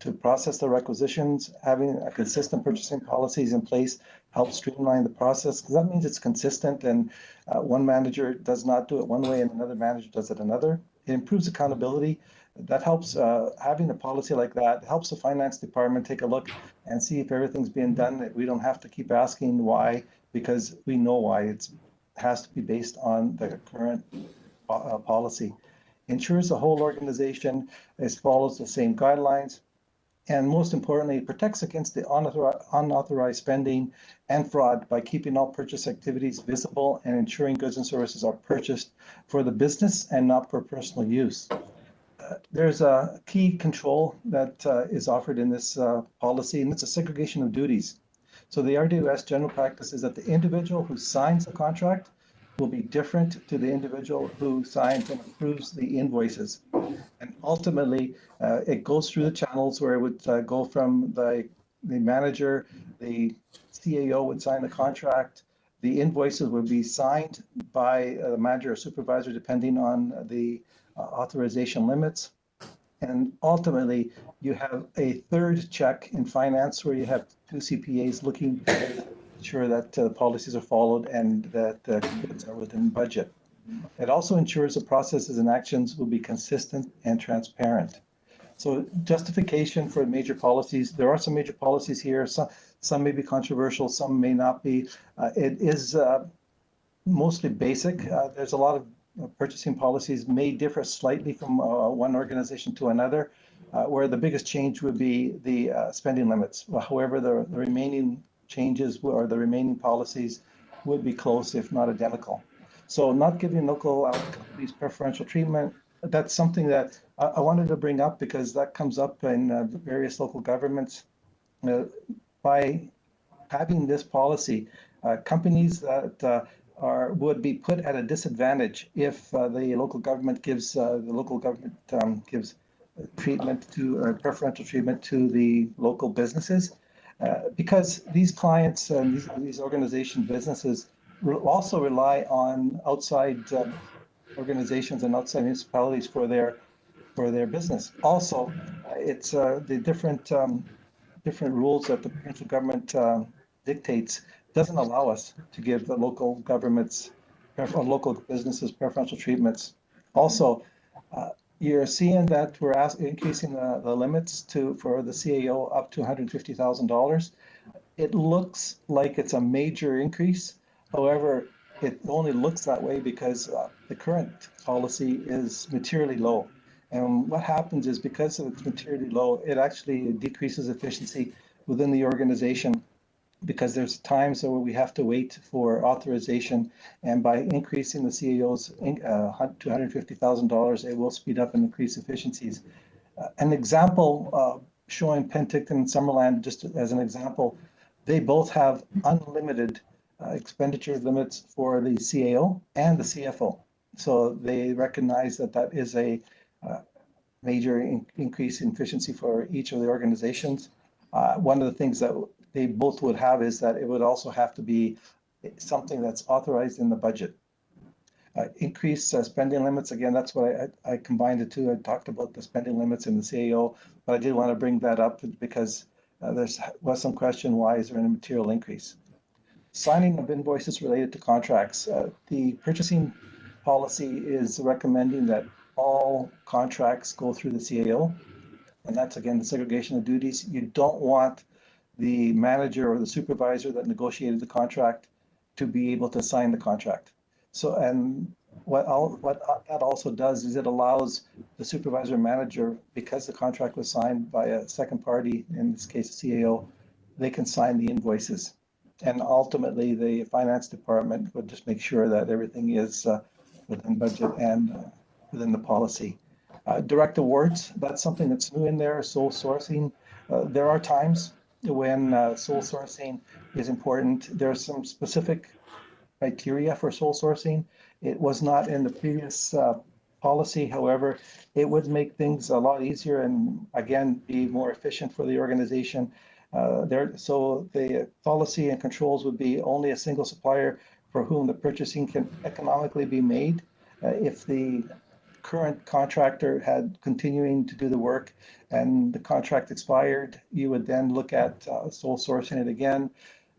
to process the requisitions. Having a consistent purchasing policies in place helps streamline the process, because that means it's consistent and one manager does not do it one way and another manager does it another. It improves accountability. That helps, having a policy like that helps the finance department take a look and see if everything's being done. We don't have to keep asking why, because we know why. It has to be based on the current policy. Ensures the whole organization follows the same guidelines, and most importantly, it protects against the unauthorized spending and fraud by keeping all purchase activities visible and ensuring goods and services are purchased for the business and not for personal use. There's a key control that is offered in this policy, and it's a segregation of duties. So the RDOS general practice is that the individual who signs the contract will be different to the individual who signs and approves the invoices. And ultimately, it goes through the channels where it would go from the manager, the CAO would sign the contract, the invoices would be signed by the manager or supervisor, depending on the authorization limits. And ultimately, you have a third check in finance where you have two CPAs looking to ensure that policies are followed and that goods are within budget. It also ensures the processes and actions will be consistent and transparent. So justification for major policies, there are some major policies here. Some may be controversial, some may not be. It is mostly basic. There's a lot of purchasing policies may differ slightly from one organization to another, where the biggest change would be the spending limits. However, the remaining changes or the remaining policies would be close, if not identical. So not giving local companies preferential treatment, that's something that I wanted to bring up because that comes up in various local governments. By having this policy, companies that would be put at a disadvantage if the local government gives treatment to preferential treatment to the local businesses, because these clients and these organization businesses also rely on outside organizations and outside municipalities for their business. Also, it's the different rules that the provincial government dictates doesn't allow us to give the local governments or local businesses preferential treatments. Also, you're seeing that we're increasing the limits for the CAO up to $150,000. It looks like it's a major increase. However, it only looks that way because the current policy is materially low. And what happens is because it's materially low, it actually decreases efficiency within the organization, because there's times where we have to wait for authorization, and by increasing the CAOs to $150,000, it will speed up and increase efficiencies. An example showing Penticton and Summerland, just as an example, they both have unlimited expenditure limits for the CAO and the CFO. So they recognize that that is a major increase in efficiency for each of the organizations. One of the things that they both would have is that it would also have to be something that's authorized in the budget. Increased spending limits, again, that's what I combined the two. I talked about the spending limits in the CAO, but I did want to bring that up because there was some question, why is there a material increase? Signing of invoices related to contracts. The purchasing policy is recommending that all contracts go through the CAO. And that's, again, the segregation of duties. You don't want the manager or the supervisor that negotiated the contract to be able to sign the contract. So, and what that also does is it allows the supervisor and manager, because the contract was signed by a second party, in this case, the CAO, they can sign the invoices. And ultimately, the finance department would just make sure that everything is within budget and within the policy. Direct awards, that's something that's new in there, sole sourcing. There are times when sole sourcing is important. There's some specific criteria for sole sourcing. It was not in the previous policy. However, it would make things a lot easier and again, be more efficient for the organization. So the policy and controls would be only a single supplier for whom the purchasing can economically be made. If the current contractor had continuing to do the work and the contract expired, you would then look at sole sourcing it again.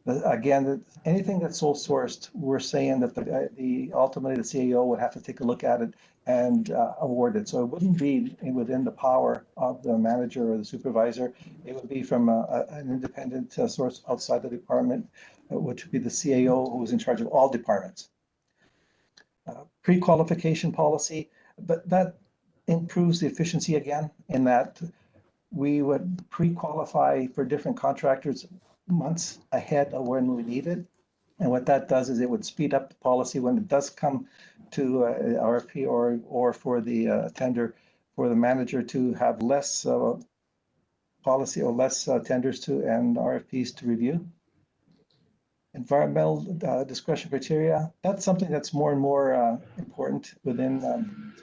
Again, anything that's sole sourced, we're saying that ultimately the CAO would have to take a look at it and award it. So it wouldn't be within the power of the manager or the supervisor. It would be from an independent source outside the department, which would be the CAO, who is in charge of all departments. Pre-qualification policy, but that improves the efficiency again in that we would pre-qualify for different contractors months ahead of when we need it. And what that does is it would speed up the policy when it does come to RFP or for the tender, for the manager to have less policy or less tenders to and RFPs to review. Environmental discretion criteria, that's something that's more and more important within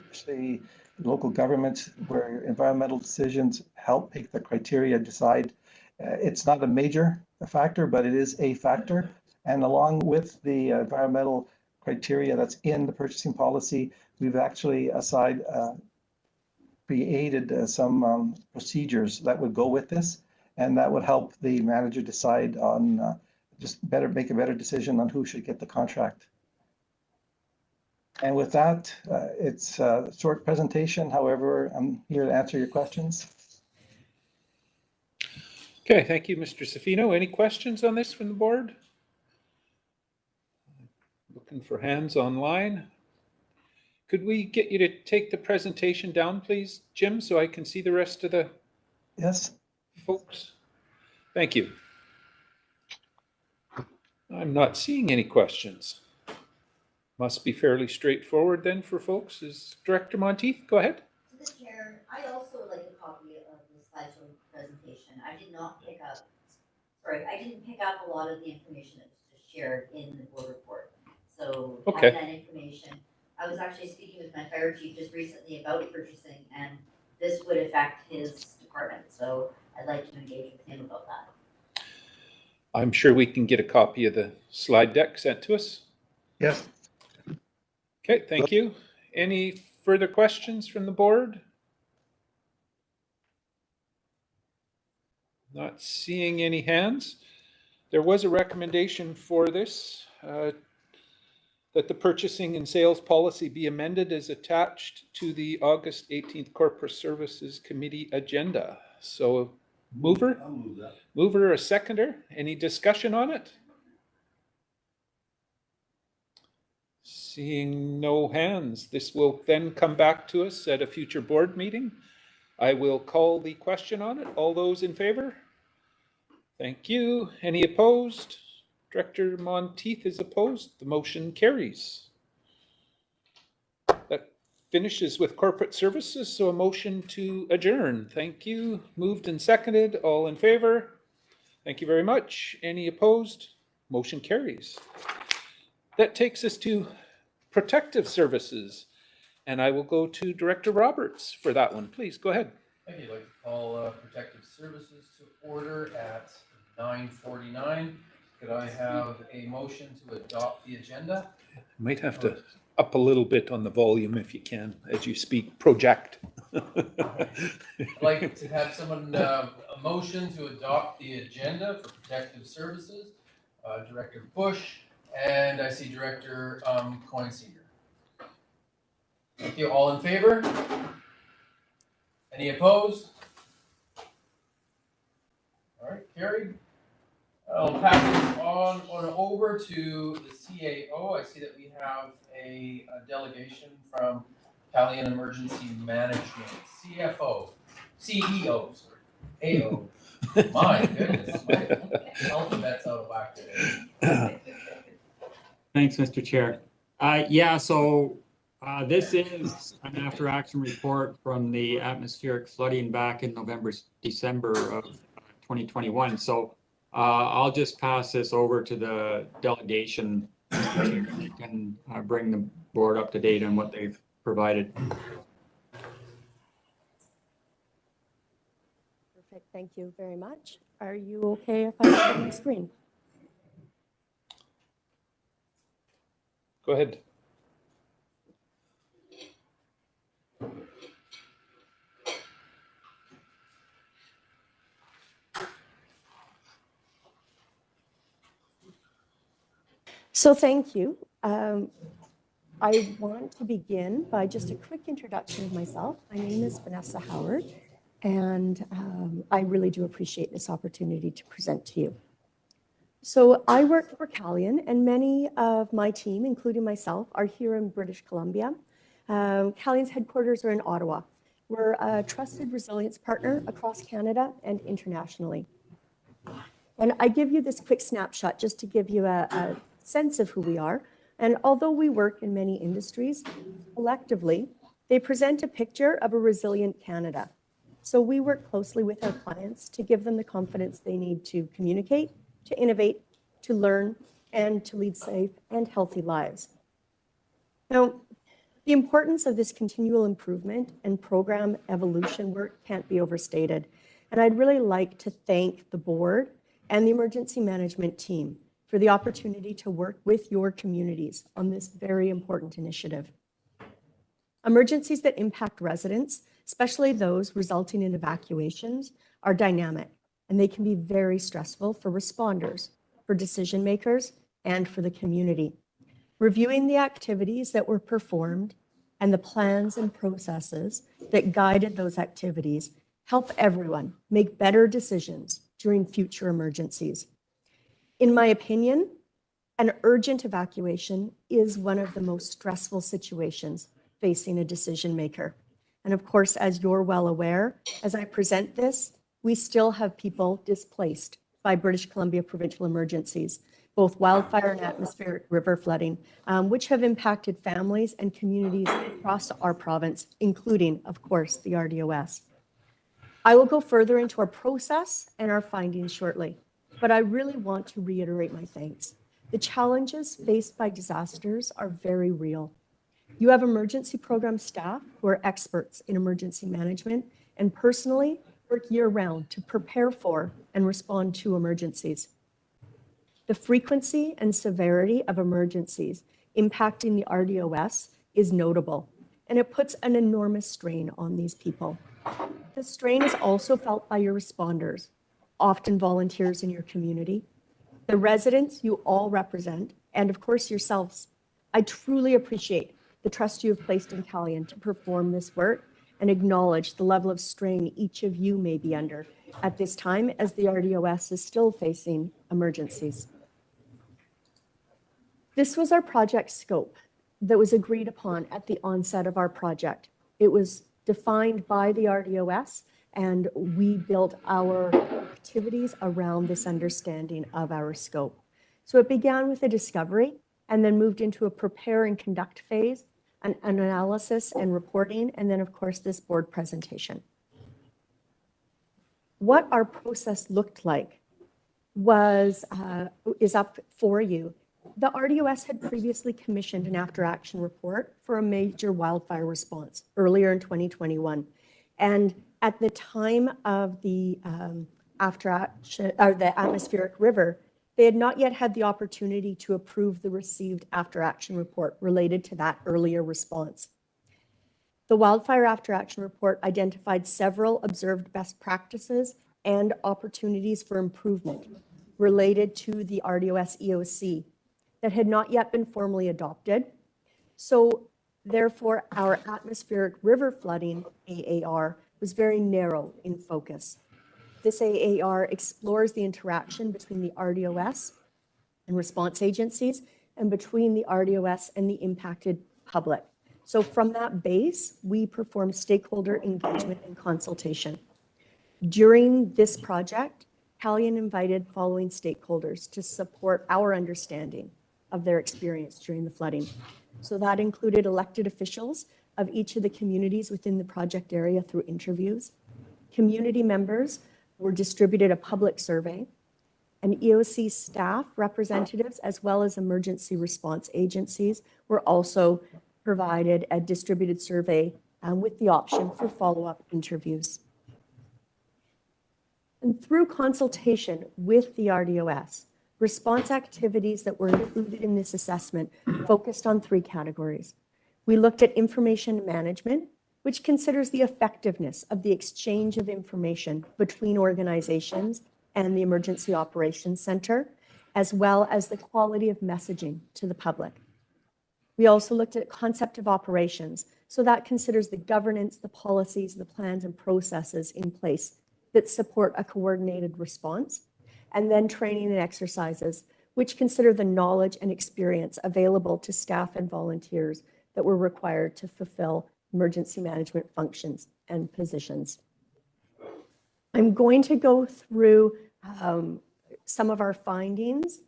especially local governments where environmental decisions help make the criteria decide. It's not a major factor, but it is a factor. And along with the environmental criteria that's in the purchasing policy, we've actually created some procedures that would go with this, and that would help the manager decide on make a better decision on who should get the contract. And with that, it's a short presentation. However, I'm here to answer your questions. Okay, thank you, Mr. Safino. Any questions on this from the board? Looking for hands online. Could we get you to take the presentation down, please, Jim, so I can see the rest of the folks? Thank you. I'm not seeing any questions. Must be fairly straightforward then for folks. Is Director Monteith, go ahead. To the chair, I also would like a copy of the slideshow presentation. I didn't pick up a lot of the information that was just shared in the board report. So having that information, I was actually speaking with my fire chief just recently about purchasing, and this would affect his department. So I'd like to engage with him about that. I'm sure we can get a copy of the slide deck sent to us. Yes. Okay, thank you. Any further questions from the board? Not seeing any hands. There was a recommendation for this, that the purchasing and sales policy be amended as attached to the August 18th Corporate Services Committee agenda. So mover? I'll move that. Mover, a seconder. Any discussion on it? Seeing no hands, this will then come back to us at a future board meeting. I will call the question on it. All those in favor? Thank you. Any opposed? Director Monteith is opposed. The motion carries. That finishes with corporate services, so a motion to adjourn. Thank you. Moved and seconded. All in favor? Thank you very much. Any opposed? Motion carries. That takes us to protective services, and I will go to Director Roberts for that one. Please go ahead. Thank you. I'd like to call protective services to order at 9:49. Could I have a motion to adopt the agenda? Might have to up a little bit on the volume if you can, as you speak. Project. I'd like to have someone, a motion to adopt the agenda for protective services. Director Bush, and I see Director Coyne Senior. Thank you. All in favor? Any opposed? All right, carried. I'll pass this on over to the CAO. I see that we have a delegation from Italian Emergency Management, CEO, sorry, AO. My goodness, my alphabet's out of whack today. Thanks, Mr. Chair. Yeah, so This is an after action report from the atmospheric flooding back in December of 2021. So I'll just pass this over to the delegation. They can bring the board up to date on what they've provided. Perfect, thank you very much. Are you okay if I share my screen? Go ahead. So thank you. I want to begin by just a quick introduction of myself. My name is Vanessa Howard, and I really do appreciate this opportunity to present to you. So I work for Calian, and many of my team, including myself, are here in British Columbia. Calian's headquarters are in Ottawa. We're a trusted resilience partner across Canada and internationally. And I give you this quick snapshot just to give you a sense of who we are. And although we work in many industries, collectively, they present a picture of a resilient Canada. So we work closely with our clients to give them the confidence they need to communicate, to innovate, to learn, and to lead safe and healthy lives. Now, the importance of this continual improvement and program evolution work can't be overstated. And I'd really like to thank the board and the emergency management team for the opportunity to work with your communities on this very important initiative. Emergencies that impact residents, especially those resulting in evacuations, are dynamic, and they can be very stressful for responders, for decision makers, and for the community. Reviewing the activities that were performed and the plans and processes that guided those activities help everyone make better decisions during future emergencies. In my opinion, an urgent evacuation is one of the most stressful situations facing a decision maker. And of course, as you're well aware, as I present this, we still have people displaced by British Columbia provincial emergencies, both wildfire and atmospheric river flooding, which have impacted families and communities across our province, including, of course, the RDOS. I will go further into our process and our findings shortly, but I really want to reiterate my thanks. The challenges faced by disasters are very real. You have emergency program staff who are experts in emergency management and personally work year-round to prepare for and respond to emergencies. The frequency and severity of emergencies impacting the RDOS is notable, and it puts an enormous strain on these people. The strain is also felt by your responders, often volunteers in your community, the residents you all represent, and of course yourselves. I truly appreciate the trust you have placed in Calian to perform this work and acknowledge the level of strain each of you may be under at this time as the RDOS is still facing emergencies. This was our project scope that was agreed upon at the onset of our project. It was defined by the RDOS, and we built our activities around this understanding of our scope. So it began with a discovery and then moved into a prepare and conduct phase, an analysis and reporting, and then of course this board presentation. What our process looked like is up for you. The RDOS had previously commissioned an after action report for a major wildfire response earlier in 2021. And at the time of the the atmospheric river, they had not yet had the opportunity to approve the received after action report related to that earlier response. The wildfire after action report identified several observed best practices and opportunities for improvement related to the RDOS EOC that had not yet been formally adopted. So therefore, our atmospheric river flooding AAR was very narrow in focus. This AAR explores the interaction between the RDOS and response agencies and between the RDOS and the impacted public. So from that base, we perform stakeholder engagement and consultation. During this project, Calian invited following stakeholders to support our understanding of their experience during the flooding. So that included elected officials of each of the communities within the project area through interviews. Community members were distributed a public survey, and EOC staff representatives, as well as emergency response agencies, were also provided a distributed survey with the option for follow-up interviews. And through consultation with the RDOS, response activities that were included in this assessment focused on 3 categories. We looked at information management, which considers the effectiveness of the exchange of information between organizations and the Emergency Operations Center, as well as the quality of messaging to the public. We also looked at concept of operations, so that considers the governance, the policies, the plans and processes in place that support a coordinated response, and then training and exercises, which consider the knowledge and experience available to staff and volunteers that were required to fulfill emergency management functions and positions. I'm going to go through some of our findings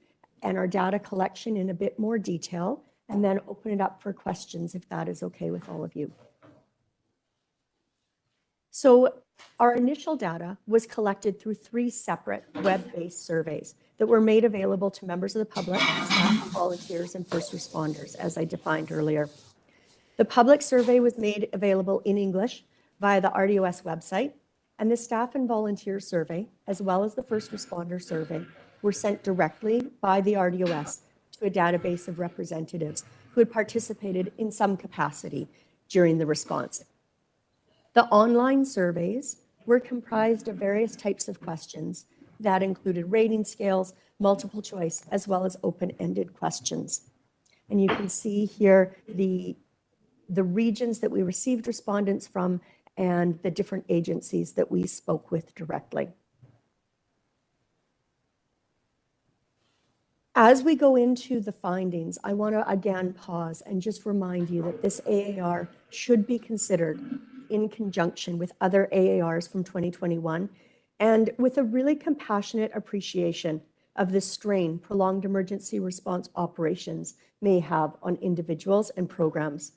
and our data collection in a bit more detail, and then open it up for questions if that is okay with all of you. So our initial data was collected through 3 separate web-based surveys that were made available to members of the public, staff, volunteers, and first responders, as I defined earlier. The public survey was made available in English via the RDOS website, and the staff and volunteer survey, as well as the first responder survey, were sent directly by the RDOS to a database of representatives who had participated in some capacity during the response. The online surveys were comprised of various types of questions that included rating scales, multiple choice, as well as open-ended questions. And you can see here the regions that we received respondents from and the different agencies that we spoke with directly. As we go into the findings, I want to again pause and just remind you that this AAR should be considered in conjunction with other AARs from 2021 and with a really compassionate appreciation of the strain prolonged emergency response operations may have on individuals and programs.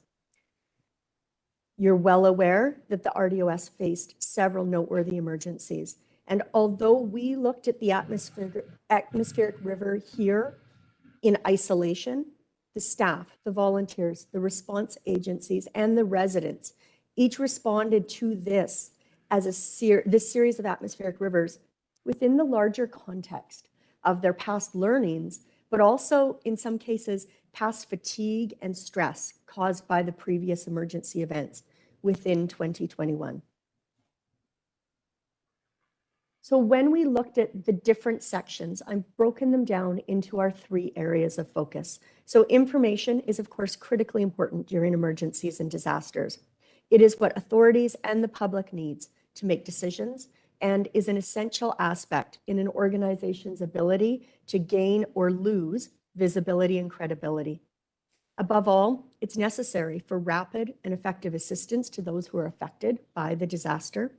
You're well aware that the RDOS faced several noteworthy emergencies. And although we looked at the atmospheric river here in isolation, the staff, the volunteers, the response agencies, and the residents each responded to this as this series of atmospheric rivers within the larger context of their past learnings, but also in some cases, past fatigue and stress caused by the previous emergency events within 2021. So when we looked at the different sections, I've broken them down into our 3 areas of focus. So information is, of course, critically important during emergencies and disasters. It is what authorities and the public needs to make decisions and is an essential aspect in an organization's ability to gain or lose visibility and credibility. Above all, it's necessary for rapid and effective assistance to those who are affected by the disaster.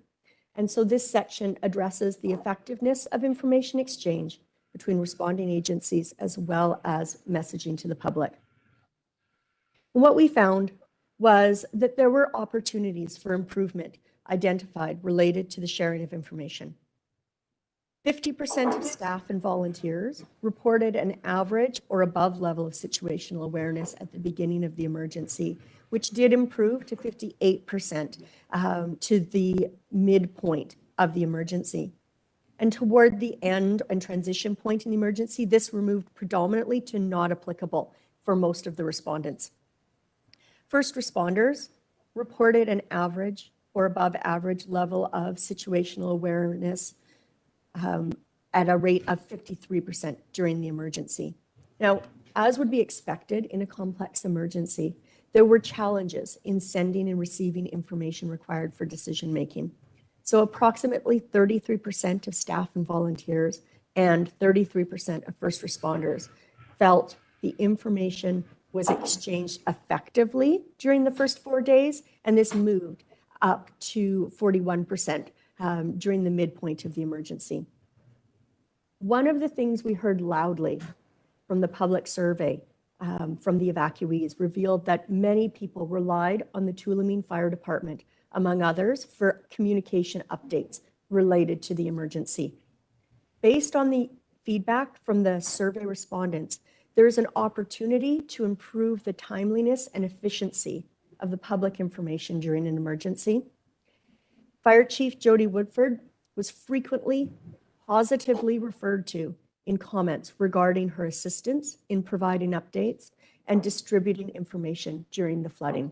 And so this section addresses the effectiveness of information exchange between responding agencies as well as messaging to the public. And what we found was that there were opportunities for improvement identified related to the sharing of information. 50% of staff and volunteers reported an average or above level of situational awareness at the beginning of the emergency, which did improve to 58% to the midpoint of the emergency. And toward the end and transition point in the emergency, this removed predominantly to not applicable for most of the respondents. First responders reported an average or above average level of situational awareness at a rate of 53% during the emergency. Now, as would be expected in a complex emergency, there were challenges in sending and receiving information required for decision making. So approximately 33% of staff and volunteers and 33% of first responders felt the information was exchanged effectively during the first 4 days, and this moved up to 41% during the midpoint of the emergency. One of the things we heard loudly from the public survey from the evacuees revealed that many people relied on the Tulameen Fire Department, among others, for communication updates related to the emergency. Based on the feedback from the survey respondents, there is an opportunity to improve the timeliness and efficiency of the public information during an emergency. Fire Chief Jody Woodford was frequently positively referred to in comments regarding her assistance in providing updates and distributing information during the flooding.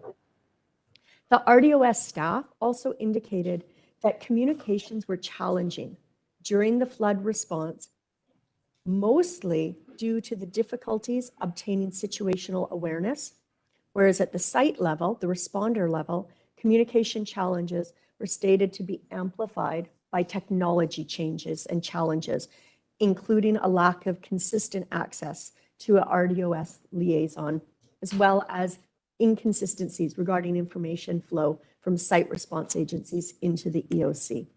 The RDOS staff also indicated that communications were challenging during the flood response, mostly due to the difficulties obtaining situational awareness, whereas at the site level, the responder level, communication challenges were stated to be amplified by technology changes and challenges, including a lack of consistent access to a RDOS liaison, as well as inconsistencies regarding information flow from site response agencies into the EOC.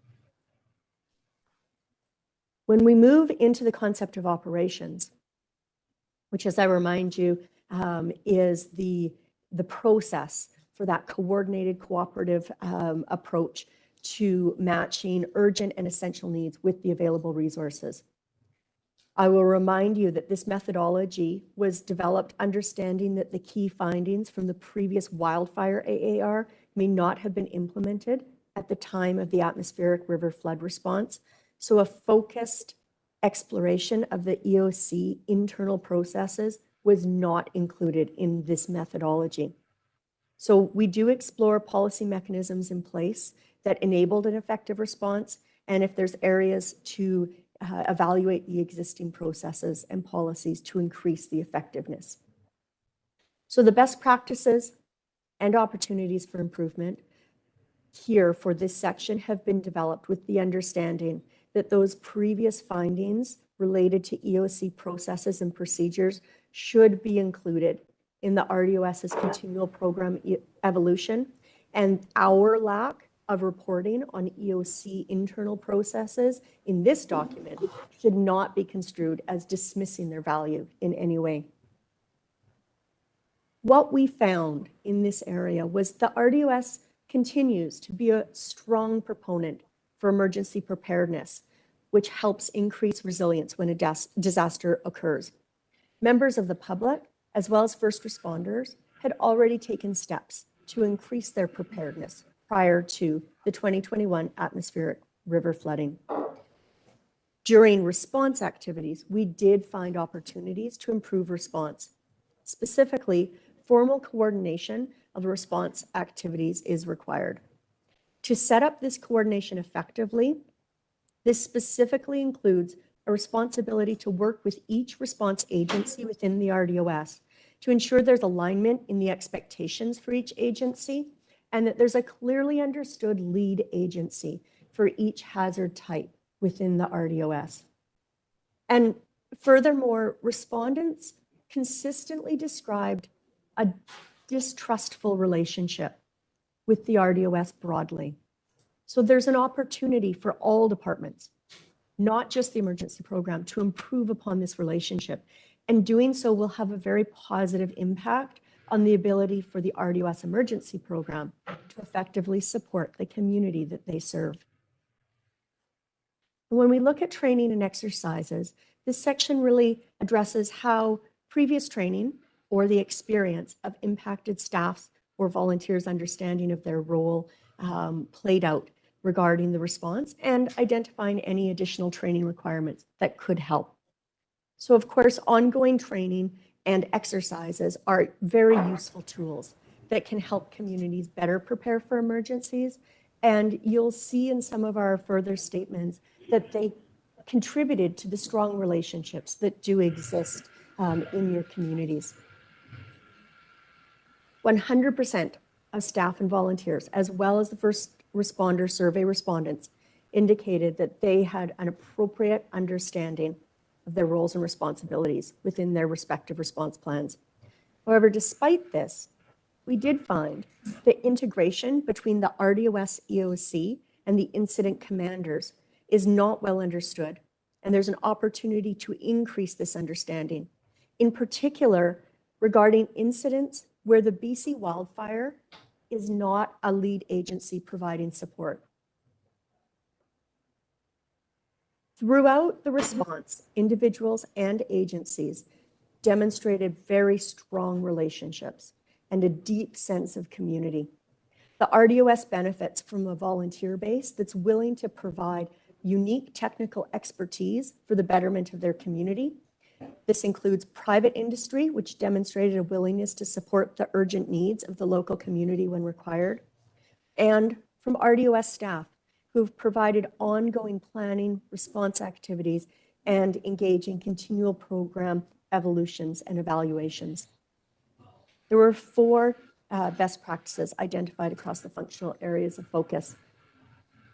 When we move into the concept of operations, which, as I remind you, is the process for that coordinated, cooperative approach to matching urgent and essential needs with the available resources. I will remind you that this methodology was developed understanding that the key findings from the previous wildfire AAR may not have been implemented at the time of the atmospheric river flood response. So a focused exploration of the EOC internal processes was not included in this methodology. So we do explore policy mechanisms in place that enabled an effective response, and if there's areas to evaluate the existing processes and policies to increase the effectiveness. So the best practices and opportunities for improvement here for this section have been developed with the understanding that those previous findings related to EOC processes and procedures should be included in the RDOS's continual program evolution, and our lack of reporting on EOC internal processes in this document should not be construed as dismissing their value in any way. What we found in this area was the RDOS continues to be a strong proponent for emergency preparedness, which helps increase resilience when a disaster occurs. Members of the public, as well as first responders, had already taken steps to increase their preparedness prior to the 2021 atmospheric river flooding. During response activities, we did find opportunities to improve response. Specifically, formal coordination of response activities is required. To set up this coordination effectively, this specifically includes a responsibility to work with each response agency within the RDOS to ensure there's alignment in the expectations for each agency, and that there's a clearly understood lead agency for each hazard type within the RDOS. And furthermore, respondents consistently described a distrustful relationship with the RDOS broadly. So there's an opportunity for all departments, not just the emergency program, to improve upon this relationship. And doing so will have a very positive impact on the ability for the RDOS emergency program to effectively support the community that they serve. When we look at training and exercises, this section really addresses how previous training or the experience of impacted staffs or volunteers' understanding of their role played out regarding the response and identifying any additional training requirements that could help. So of course, ongoing training and exercises are very useful tools that can help communities better prepare for emergencies. And you'll see in some of our further statements that they contributed to the strong relationships that do exist in your communities. 100% of staff and volunteers, as well as the first responder survey respondents, indicated that they had an appropriate understanding of their roles and responsibilities within their respective response plans. However, despite this, we did find the integration between the RDOS EOC and the incident commanders is not well understood, and there's an opportunity to increase this understanding. In particular, regarding incidents where the BC Wildfire is not a lead agency providing support. Throughout the response, individuals and agencies demonstrated very strong relationships and a deep sense of community. The RDOS benefits from a volunteer base that's willing to provide unique technical expertise for the betterment of their community. This includes private industry, which demonstrated a willingness to support the urgent needs of the local community when required, and from RDOS staff, who have provided ongoing planning, response activities, and engage in continual program evolutions and evaluations. There were 4 best practices identified across the functional areas of focus.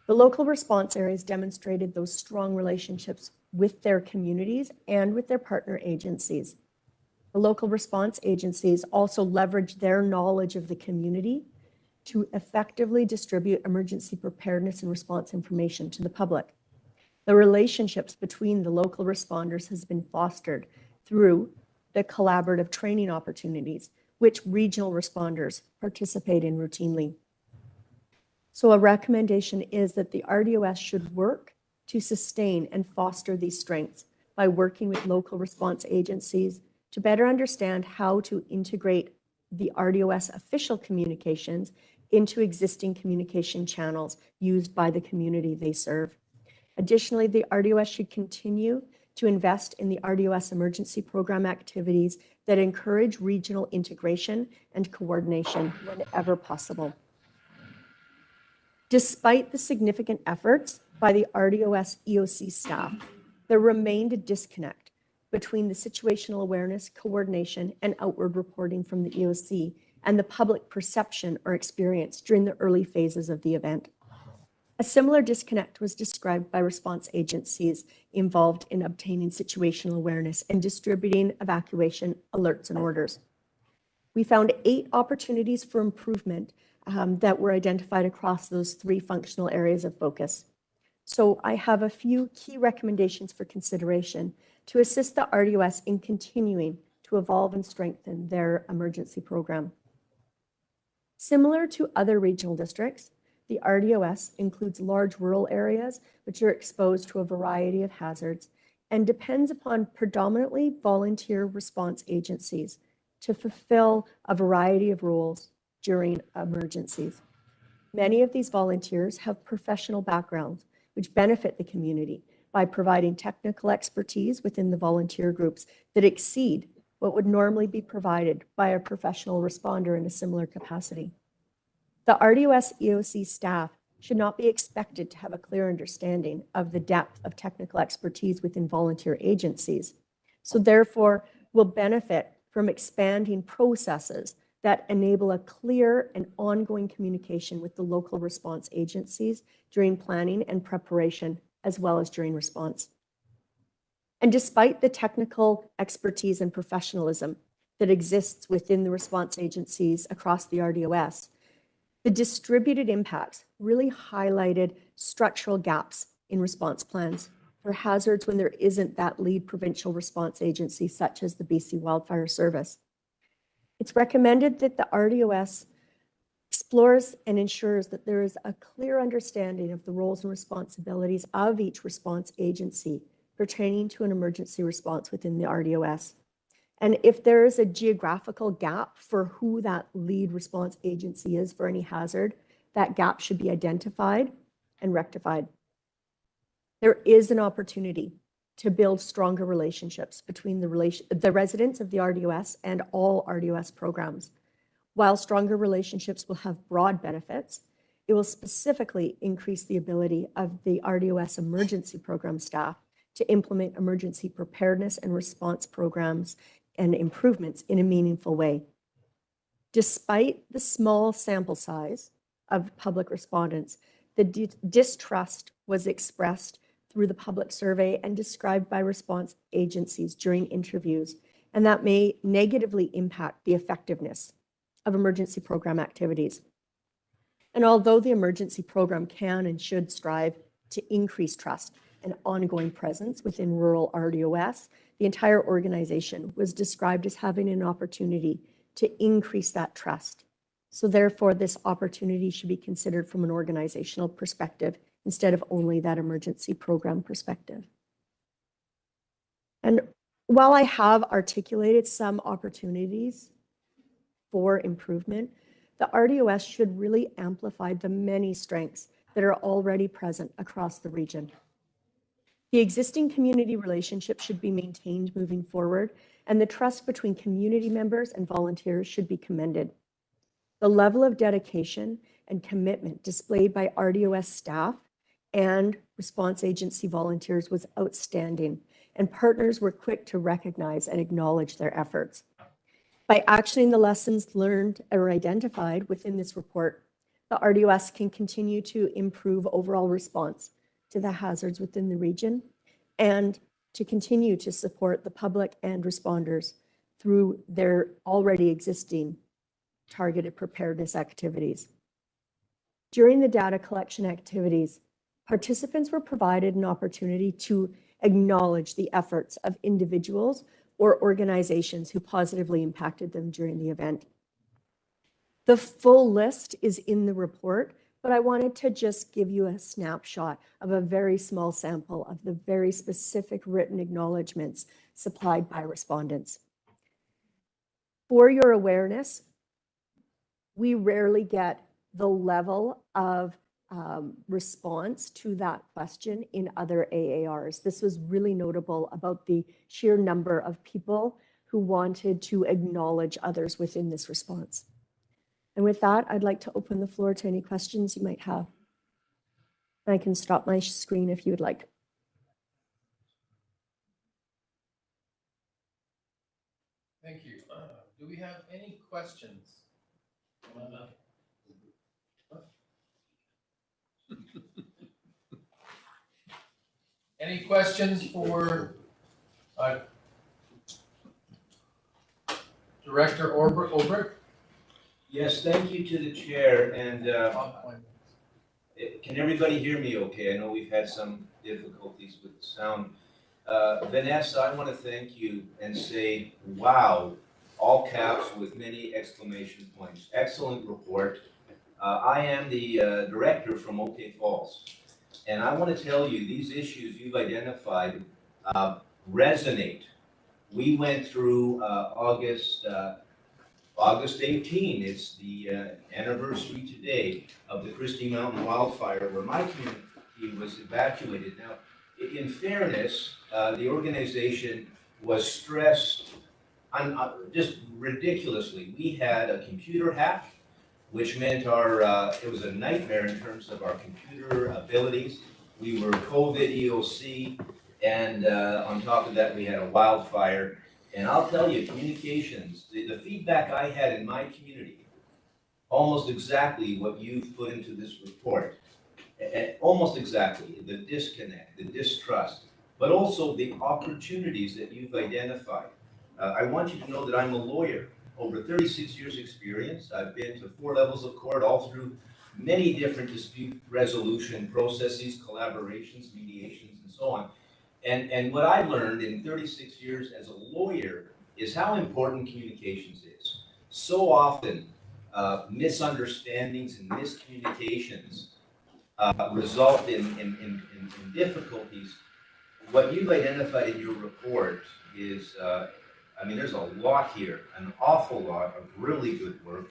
The local response areas demonstrated those strong relationships with their communities and with their partner agencies. The local response agencies also leveraged their knowledge of the community to effectively distribute emergency preparedness and response information to the public. The relationships between the local responders has been fostered through the collaborative training opportunities, which regional responders participate in routinely. So a recommendation is that the RDOS should work to sustain and foster these strengths by working with local response agencies to better understand how to integrate the RDOS official communications into existing communication channels used by the community they serve. Additionally, the RDOS should continue to invest in the RDOS emergency program activities that encourage regional integration and coordination whenever possible. Despite the significant efforts by the RDOS EOC staff, there remained a disconnect between the situational awareness, coordination, and outward reporting from the EOC and the public perception or experience during the early phases of the event. A similar disconnect was described by response agencies involved in obtaining situational awareness and distributing evacuation alerts and orders. We found 8 opportunities for improvement that were identified across those 3 functional areas of focus. So I have a few key recommendations for consideration to assist the RDOS in continuing to evolve and strengthen their emergency program. Similar to other regional districts, the RDOS includes large rural areas which are exposed to a variety of hazards and depends upon predominantly volunteer response agencies to fulfill a variety of roles during emergencies. Many of these volunteers have professional backgrounds which benefit the community by providing technical expertise within the volunteer groups that exceed what would normally be provided by a professional responder in a similar capacity. The RDOS EOC staff should not be expected to have a clear understanding of the depth of technical expertise within volunteer agencies. So therefore, will benefit from expanding processes that enable a clear and ongoing communication with the local response agencies during planning and preparation, as well as during response. And despite the technical expertise and professionalism that exists within the response agencies across the RDOS, the distributed impacts really highlighted structural gaps in response plans for hazards when there isn't that lead provincial response agency, such as the BC Wildfire Service. It's recommended that the RDOS explores and ensures that there is a clear understanding of the roles and responsibilities of each response agency pertaining to an emergency response within the RDOS. And if there is a geographical gap for who that lead response agency is for any hazard, that gap should be identified and rectified. There is an opportunity to build stronger relationships between the residents of the RDOS and all RDOS programs. While stronger relationships will have broad benefits, it will specifically increase the ability of the RDOS emergency program staff to implement emergency preparedness and response programs and improvements in a meaningful way. Despite the small sample size of public respondents, the distrust was expressed through the public survey and described by response agencies during interviews, and that may negatively impact the effectiveness of emergency program activities. And although the emergency program can and should strive to increase trust and ongoing presence within rural RDOS, the entire organization was described as having an opportunity to increase that trust. So therefore, this opportunity should be considered from an organizational perspective instead of only that emergency program perspective. And while I have articulated some opportunities for improvement, the RDOS should really amplify the many strengths that are already present across the region. The existing community relationship should be maintained moving forward, and the trust between community members and volunteers should be commended. The level of dedication and commitment displayed by RDOS staff and response agency volunteers was outstanding, and partners were quick to recognize and acknowledge their efforts. By actioning the lessons learned or identified within this report, the RDOS can continue to improve overall response to the hazards within the region and to continue to support the public and responders through their already existing targeted preparedness activities. During the data collection activities, participants were provided an opportunity to acknowledge the efforts of individuals or organizations who positively impacted them during the event. The full list is in the report, but I wanted to just give you a snapshot of a very small sample of the very specific written acknowledgements supplied by respondents. For your awareness, we rarely get the level of response to that question in other AARs. This was really notable about the sheer number of people who wanted to acknowledge others within this response. And with that, I'd like to open the floor to any questions you might have. I can stop my screen if you would like. Thank you. Do we have any questions? Any questions for Director Obrick? Yes, thank you to the chair, and can everybody hear me okay? I know we've had some difficulties with the sound. Vanessa, I want to thank you and say, wow, all caps with many exclamation points. Excellent report. I am the director from OK Falls, and I want to tell you, these issues you've identified resonate. We went through August 18. It's the anniversary today of the Christie Mountain wildfire, where my community was evacuated. Now, in fairness, the organization was stressed just ridiculously. We had a computer hack, which meant it was a nightmare in terms of our computer abilities. We were COVID EOC, and on top of that, we had a wildfire. And I'll tell you, communications, the feedback I had in my community, almost exactly what you've put into this report. Almost exactly, the disconnect, the distrust, but also the opportunities that you've identified. I want you to know that I'm a lawyer, over 36 years experience. I've been to 4 levels of court, all through many different dispute resolution processes, collaborations, mediations, and so on. And what I've learned in 36 years as a lawyer is how important communications is. So often, misunderstandings and miscommunications result in difficulties. What you've identified in your report is, I mean, there's a lot here, an awful lot of really good work,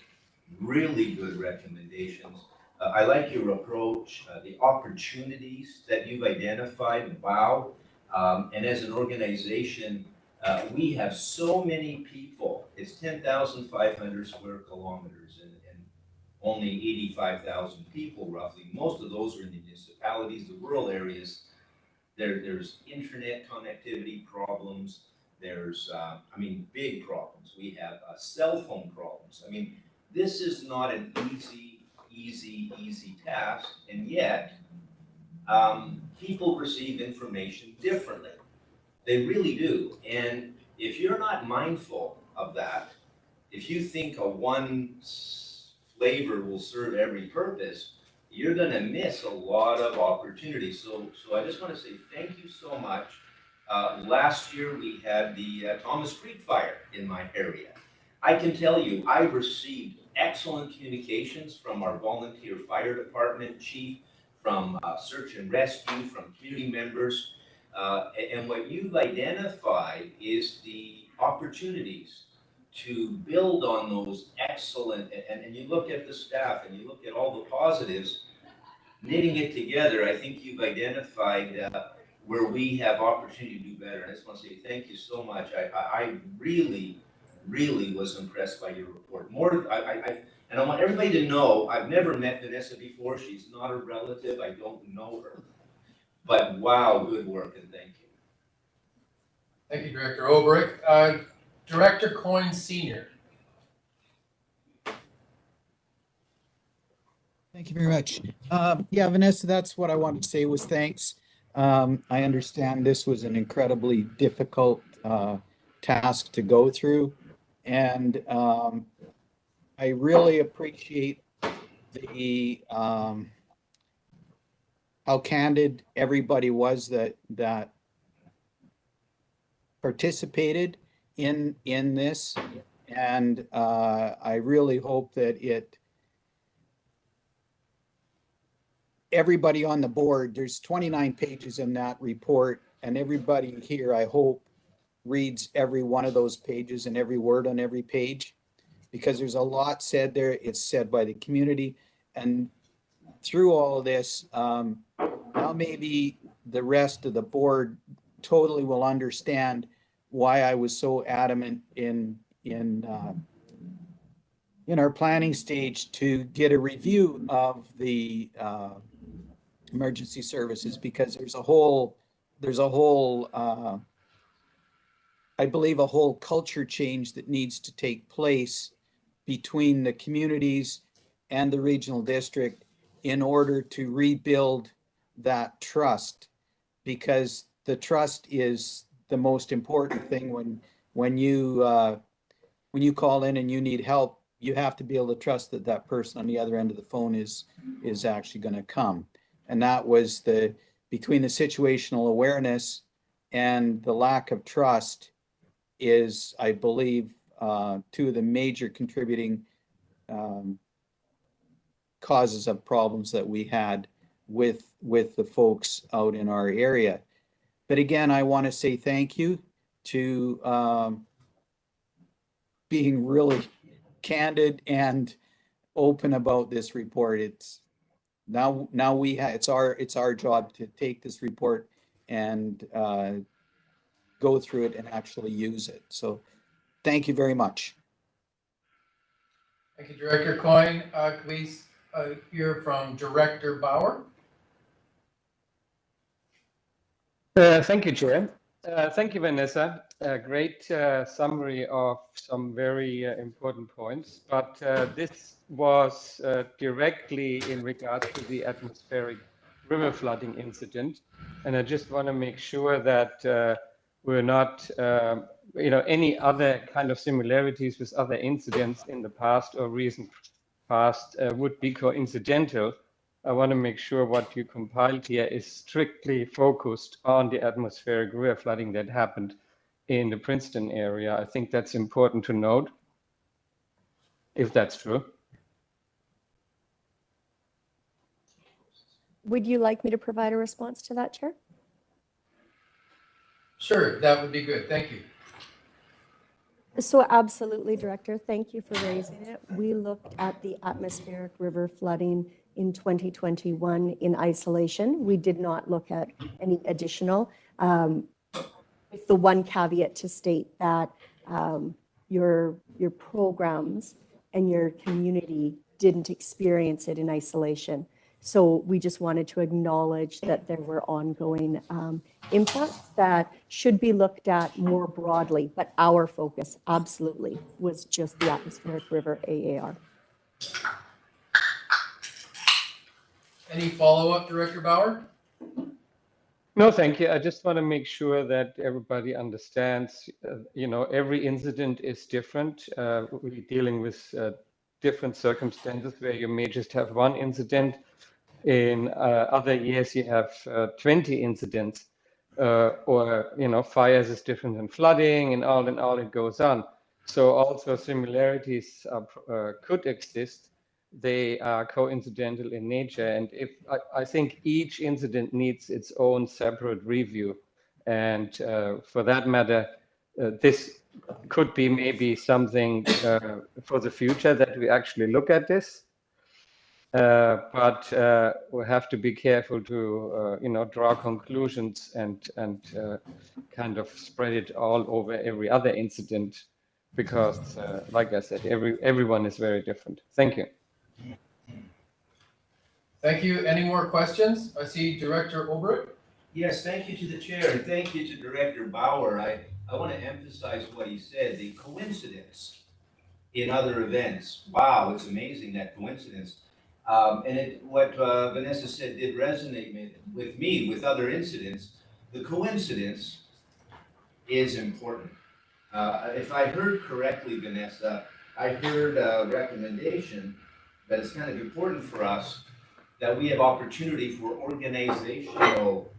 really good recommendations. I like your approach, the opportunities that you've identified, wow. And as an organization, we have so many people. It's 10,500 square kilometers and only 85,000 people roughly. Most of those are in the municipalities, the rural areas. There's internet connectivity problems. There's, I mean, big problems. We have cell phone problems. I mean, this is not an easy task, and yet people receive information differently. They really do. And if you're not mindful of that, if you think a one flavor will serve every purpose, you're going to miss a lot of opportunities. So I just want to say thank you so much. Last year, we had the Thomas Creek fire in my area. I can tell you, I received excellent communications from our volunteer fire department chief, from search and rescue, from community members. And what you've identified is the opportunities to build on those excellent, and you look at the staff and you look at all the positives, knitting it together, I think you've identified where we have opportunity to do better. And I just want to say thank you so much. I really was impressed by your report. And I want everybody to know, I've never met Vanessa before. She's not a relative. I don't know her. But wow, good work, and thank you. Thank you, Director Obrick. Director Coyne Sr. Thank you very much. Yeah, Vanessa, that's what I wanted to say was thanks. I understand this was an incredibly difficult task to go through. And I really appreciate the how candid everybody was that participated in this. And I really hope that everybody on the board, there's 29 pages in that report, and everybody here, I hope, reads every one of those pages and every word on every page, because there's a lot said there. It's said by the community, and through all of this, now maybe the rest of the board totally will understand why I was so adamant in our planning stage to get a review of the emergency services, because there's a whole I believe a whole culture change that needs to take place between the communities and the regional district in order to rebuild that trust, because the trust is the most important thing. When you call in and you need help, you have to be able to trust that that person on the other end of the phone is actually going to come. And that was between the situational awareness and the lack of trust is, I believe, two of the major contributing causes of problems that we had with the folks out in our area. But again, I want to say thank you to being really candid and open about this report. It's now it's our job to take this report and go through it and actually use it. So thank you very much. Thank you, Director Coyne. Can we hear from Director Bauer? Thank you, Chair. Thank you, Vanessa. A great summary of some very important points, but this was directly in regards to the atmospheric river flooding incident. And I just want to make sure that we're not, any other kind of similarities with other incidents in the past or recent past would be coincidental. I want to make sure what you compiled here is strictly focused on the atmospheric river flooding that happened in the Princeton area. I think that's important to note, if that's true. Would you like me to provide a response to that, Chair? Sure, that would be good. Thank you. So absolutely, Director. Thank you for raising it. We looked at the atmospheric river flooding in 2021 in isolation. We did not look at any additional, with the one caveat to state that your programs and your community didn't experience it in isolation. So we just wanted to acknowledge that there were ongoing impacts that should be looked at more broadly, but our focus absolutely was just the atmospheric river AAR. Any follow-up, Director Bauer? No, thank you. I just want to make sure that everybody understands, every incident is different. We're dealing with different circumstances where you may just have one incident. In other years, you have 20 incidents. or fires is different than flooding, and all it goes on. So also similarities could exist. They are coincidental in nature, and if I think each incident needs its own separate review, and for that matter, this could be maybe something for the future that we actually look at this. But we have to be careful to draw conclusions and kind of spread it all over every other incident, because like I said, everyone is very different. Thank you. Thank you. Any more questions? I see Director Obert. Yes, thank you to the chair, and thank you to Director Bauer. I want to emphasize what he said, the coincidence in other events. Wow, it's amazing, that coincidence. And what Vanessa said did resonate with me with other incidents. The coincidence is important. If I heard correctly, Vanessa, I heard a recommendation that it's kind of important for us that we have opportunity for organizational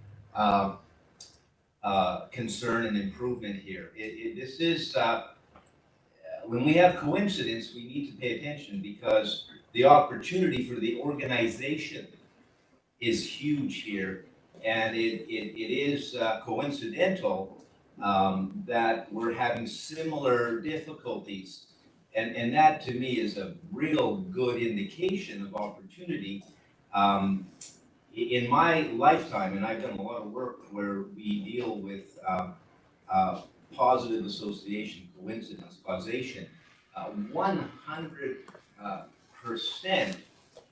concern and improvement here. This is, when we have coincidence, we need to pay attention, because the opportunity for the organization is huge here. And it is coincidental that we're having similar difficulties. And that to me is a real good indication of opportunity. In my lifetime, and I've done a lot of work where we deal with positive association, coincidence, causation, 100%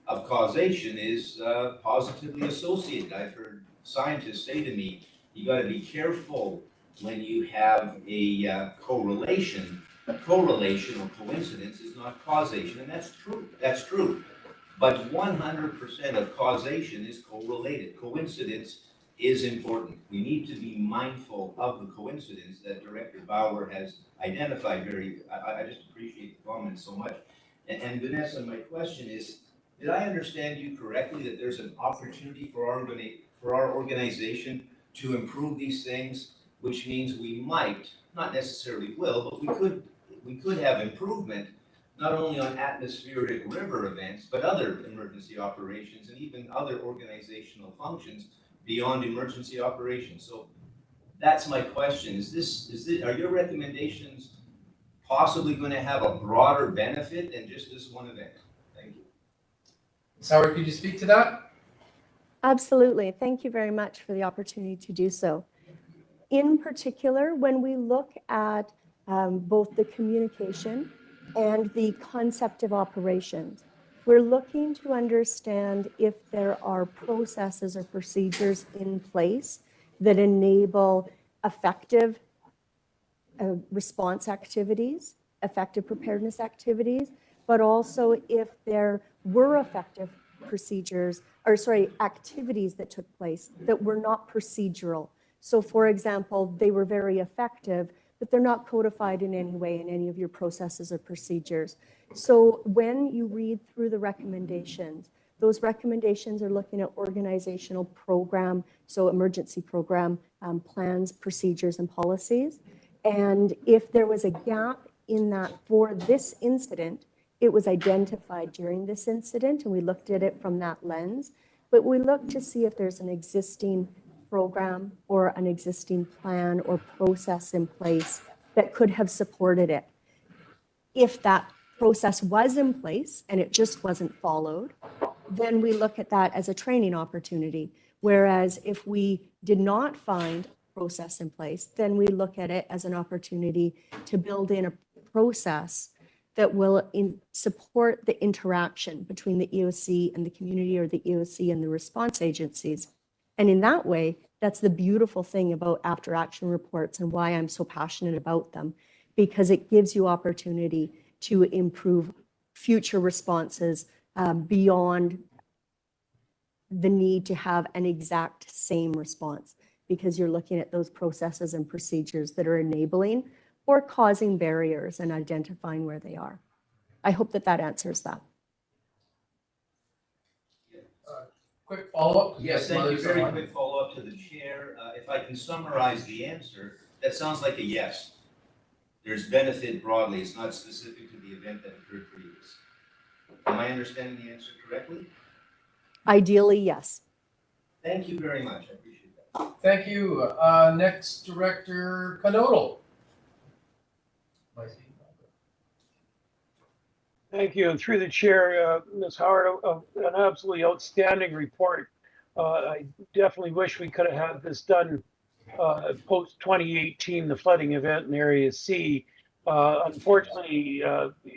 of causation is positively associated. I've heard scientists say to me, you got to be careful when you have a correlation. Correlation or coincidence is not causation, and that's true. That's true. But 100% of causation is correlated. Coincidence is important. We need to be mindful of the coincidence that Director Bauer has identified. I just appreciate the comments so much. And Vanessa, my question is, did I understand you correctly that there's an opportunity for our organization to improve these things, which means we might, not necessarily will, but we could have improvement not only on atmospheric river events, but other emergency operations and even other organizational functions beyond emergency operations. So that's my question. Are your recommendations possibly going to have a broader benefit than just this one event? Thank you. Ms. Howard, could you speak to that? Absolutely. Thank you very much for the opportunity to do so. In particular, when we look at both the communication and the concept of operations, we're looking to understand if there are processes or procedures in place that enable effective response activities, effective preparedness activities, but also if there were effective activities that took place that were not procedural. So for example, they were very effective, but they're not codified in any way in any of your processes or procedures. So when you read through the recommendations, those recommendations are looking at organizational program, so emergency program plans, procedures, and policies. And if there was a gap in that for this incident, it was identified during this incident, and we looked at it from that lens. But we looked to see if there's an existing program or an existing plan or process in place that could have supported it. If that process was in place and it just wasn't followed, then we look at that as a training opportunity. Whereas if we did not find a process in place, then we look at it as an opportunity to build in a process that will support the interaction between the EOC and the community, or the EOC and the response agencies. And in that way, that's the beautiful thing about after action reports and why I'm so passionate about them, because it gives you opportunity to improve future responses beyond the need to have an exact same response, because you're looking at those processes and procedures that are enabling or causing barriers and identifying where they are. I hope that that answers that. Quick follow-up? Yes, thank you. Very quick follow-up follow-up to the chair. If I can summarize the answer, that sounds like a yes. There's benefit broadly. It's not specific to the event that occurred previously. Am I understanding the answer correctly? Ideally, yes. Thank you very much. I appreciate that. Thank you. Next, Director Knodel. Thank you. And through the chair, Ms. Howard, an absolutely outstanding report. I definitely wish we could have had this done post 2018, the flooding event in Area C. Unfortunately,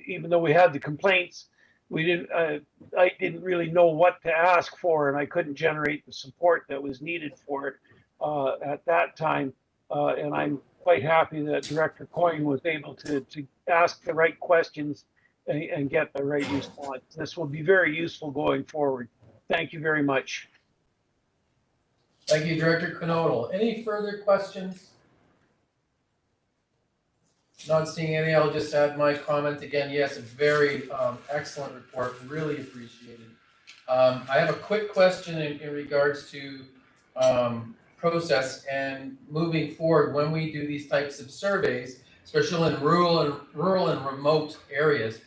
even though we had the complaints, I didn't really know what to ask for, and I couldn't generate the support that was needed for it at that time. And I'm quite happy that Director Coyne was able to ask the right questions and get the right response. This will be very useful going forward. Thank you very much. Thank you, Director Knodel. Any further questions? Not seeing any, I'll just add my comment again. Yes, a very excellent report, really appreciated. I have a quick question in regards to process and moving forward when we do these types of surveys, especially in rural and remote areas.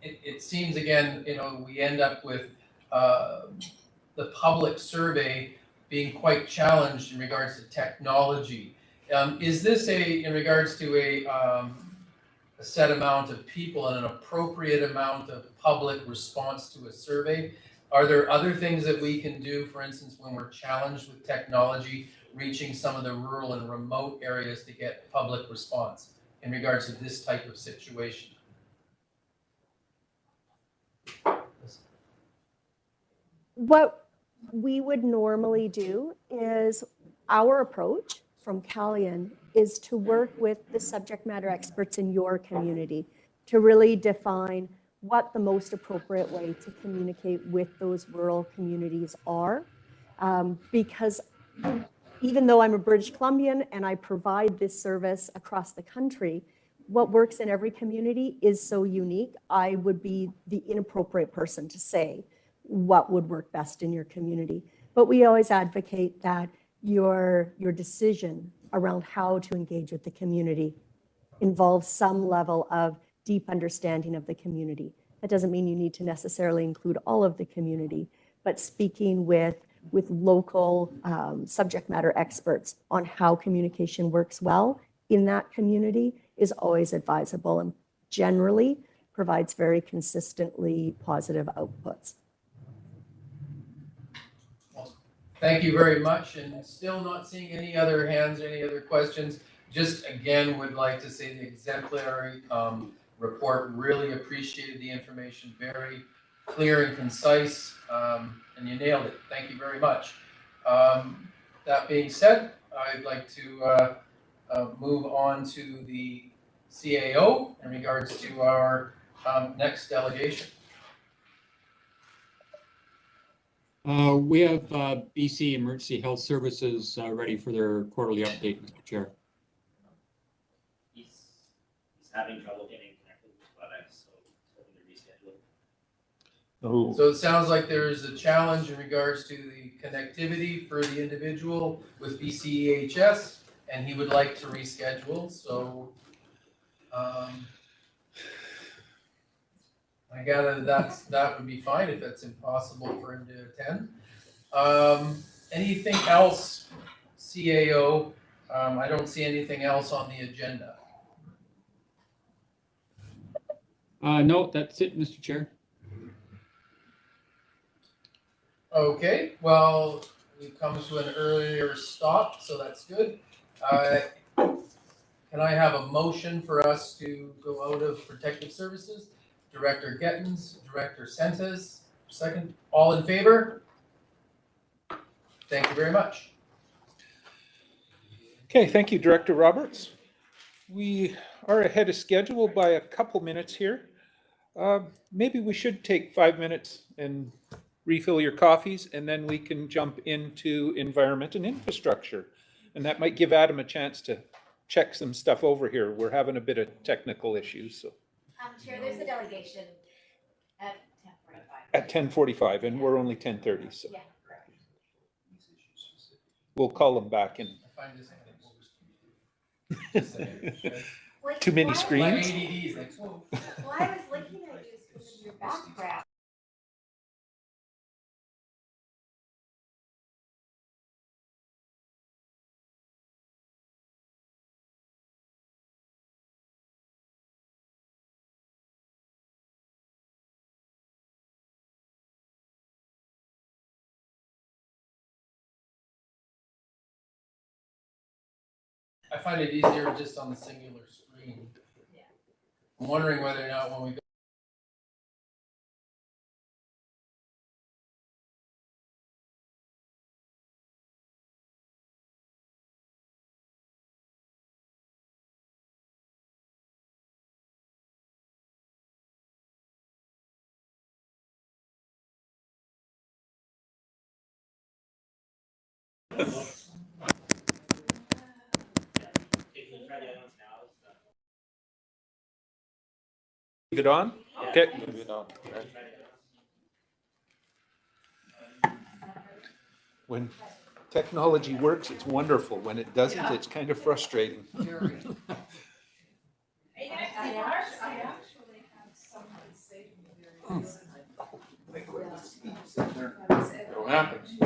It seems again, we end up with the public survey being quite challenged in regards to technology. Is this in regards to a set amount of people and an appropriate amount of public response to a survey? Are there other things that we can do, for instance, when we're challenged with technology, reaching some of the rural and remote areas to get public response in regards to this type of situation? What we would normally do is our approach from Calian is to work with the subject matter experts in your community to really define what the most appropriate way to communicate with those rural communities are. Because even though I'm a British Columbian and I provide this service across the country, what works in every community is so unique. I would be the inappropriate person to say what would work best in your community. But we always advocate that your decision around how to engage with the community involves some level of deep understanding of the community. That doesn't mean you need to necessarily include all of the community, but speaking with local subject matter experts on how communication works well in that community is always advisable and generally provides very consistently positive outputs. Thank you very much, and still not seeing any other hands, any other questions. Just again, would like to say the exemplary report, really appreciated the information, very clear and concise, and you nailed it. Thank you very much. That being said, I'd like to move on to the CAO in regards to our next delegation. We have BC Emergency Health Services ready for their quarterly update, Mr. Chair. He's having trouble getting connected with WebEx, so he's hoping to reschedule. Oh. So it sounds like there's a challenge in regards to the connectivity for the individual with BCEHS, and he would like to reschedule. So I gather that would be fine if it's impossible for him to attend. Anything else, CAO? I don't see anything else on the agenda. No, that's it, Mr. Chair. Okay, well, we've come to an earlier stop, so that's good. Can I have a motion for us to go out of protective services? Director Gettins, Director Sentes, second. All in favor? Thank you very much. Okay, thank you, Director Roberts. We are ahead of schedule by a couple minutes here. Maybe we should take 5 minutes and refill your coffees, and then we can jump into environment and infrastructure. And that might give Adam a chance to check some stuff over here. We're having a bit of technical issues, so. Chair, there's a delegation at 10:45. At 10:45, and we're only 10:30, so. Yeah. we'll call them back in. I find this kind of interesting. Just saying. Like, Too many why- My screens? ADD is like, whoa. Well, I was looking at you because of your background. I find it easier just on the singular screen. Yeah. I'm wondering whether or not when we go Leave it on? Okay. Leave it on. When technology works, it's wonderful. When it doesn't, it's kind of frustrating. I actually have someone say to me very recently. What happens?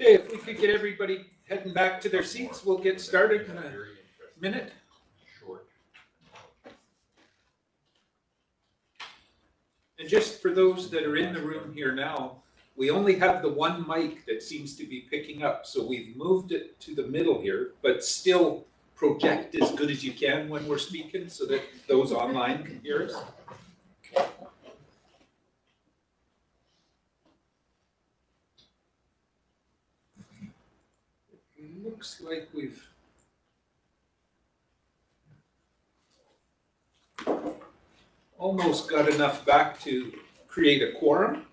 Okay, if we could get everybody heading back to their seats, we'll get started in a minute. And just for those that are in the room here now, we only have the one mic that seems to be picking up, so we've moved it to the middle here, but still project as good as you can when we're speaking so that those online can hear us. It looks like we've almost got enough back to create a quorum.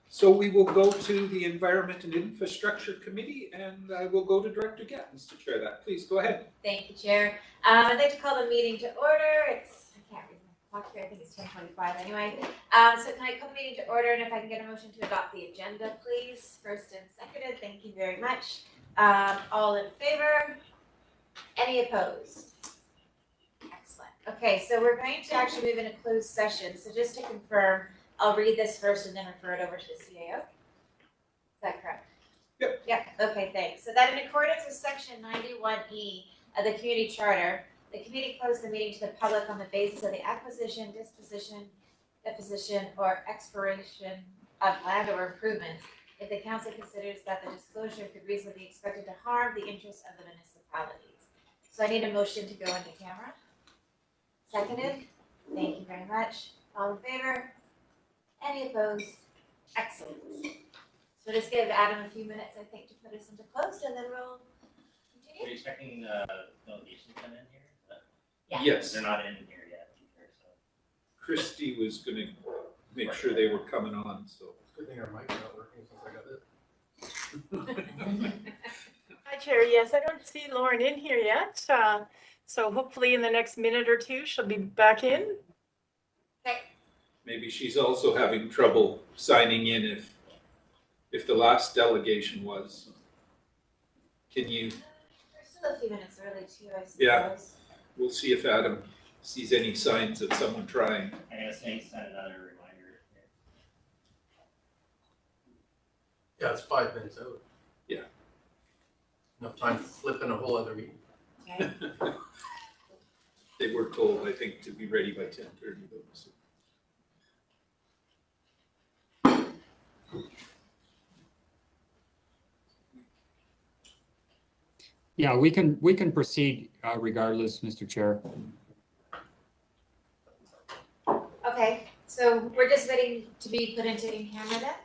So we will go to the Environment and Infrastructure Committee, and I will go to Director Gattens to chair that. Please go ahead. Thank you, Chair. I'd like to call the meeting to order. I can't read my clock here, I think it's 10:25 anyway. So can I call the meeting to order, and if I can get a motion to adopt the agenda, please? First and seconded, thank you very much. All in favor? Any opposed? Excellent. Okay, so we're going to actually move into closed session. So just to confirm, I'll read this first and then refer it over to the CAO. Is that correct? Yep. Yep, okay, thanks. So that in accordance with section 91E of the community charter, the committee closed the meeting to the public on the basis of the acquisition, disposition, deposition, or expiration of land or improvements if the council considers that the disclosure could reasonably be expected to harm the interests of the municipalities. So I need a motion to go into camera. Seconded? Thank you very much. All in favor? Any opposed? Excellent. So just give Adam a few minutes, I think, to put us into closed, and then we'll Are continue. you expecting delegation to come in here? Yeah. Yes. They're not in here yet either, so. Christy was gonna make sure they were coming on, so. Good thing our mic's not working since I got it. Hi, Chair. Yes, I don't see Lauren in here yet. So hopefully in the next minute or two, she'll be back in. Okay. Maybe she's also having trouble signing in if the last delegation was. Can you, We're still a few minutes early too, I suppose. Yeah. We'll see if Adam sees any signs of someone trying. I guess I send another reminder. Yeah, it's 5 minutes out. Yeah. Enough time to flip in a whole other meeting. Okay. They were told, I think, to be ready by 10:30 though. So. Yeah, we can proceed regardless, Mr. Chair. Okay, so we're just waiting to be put into in camera then?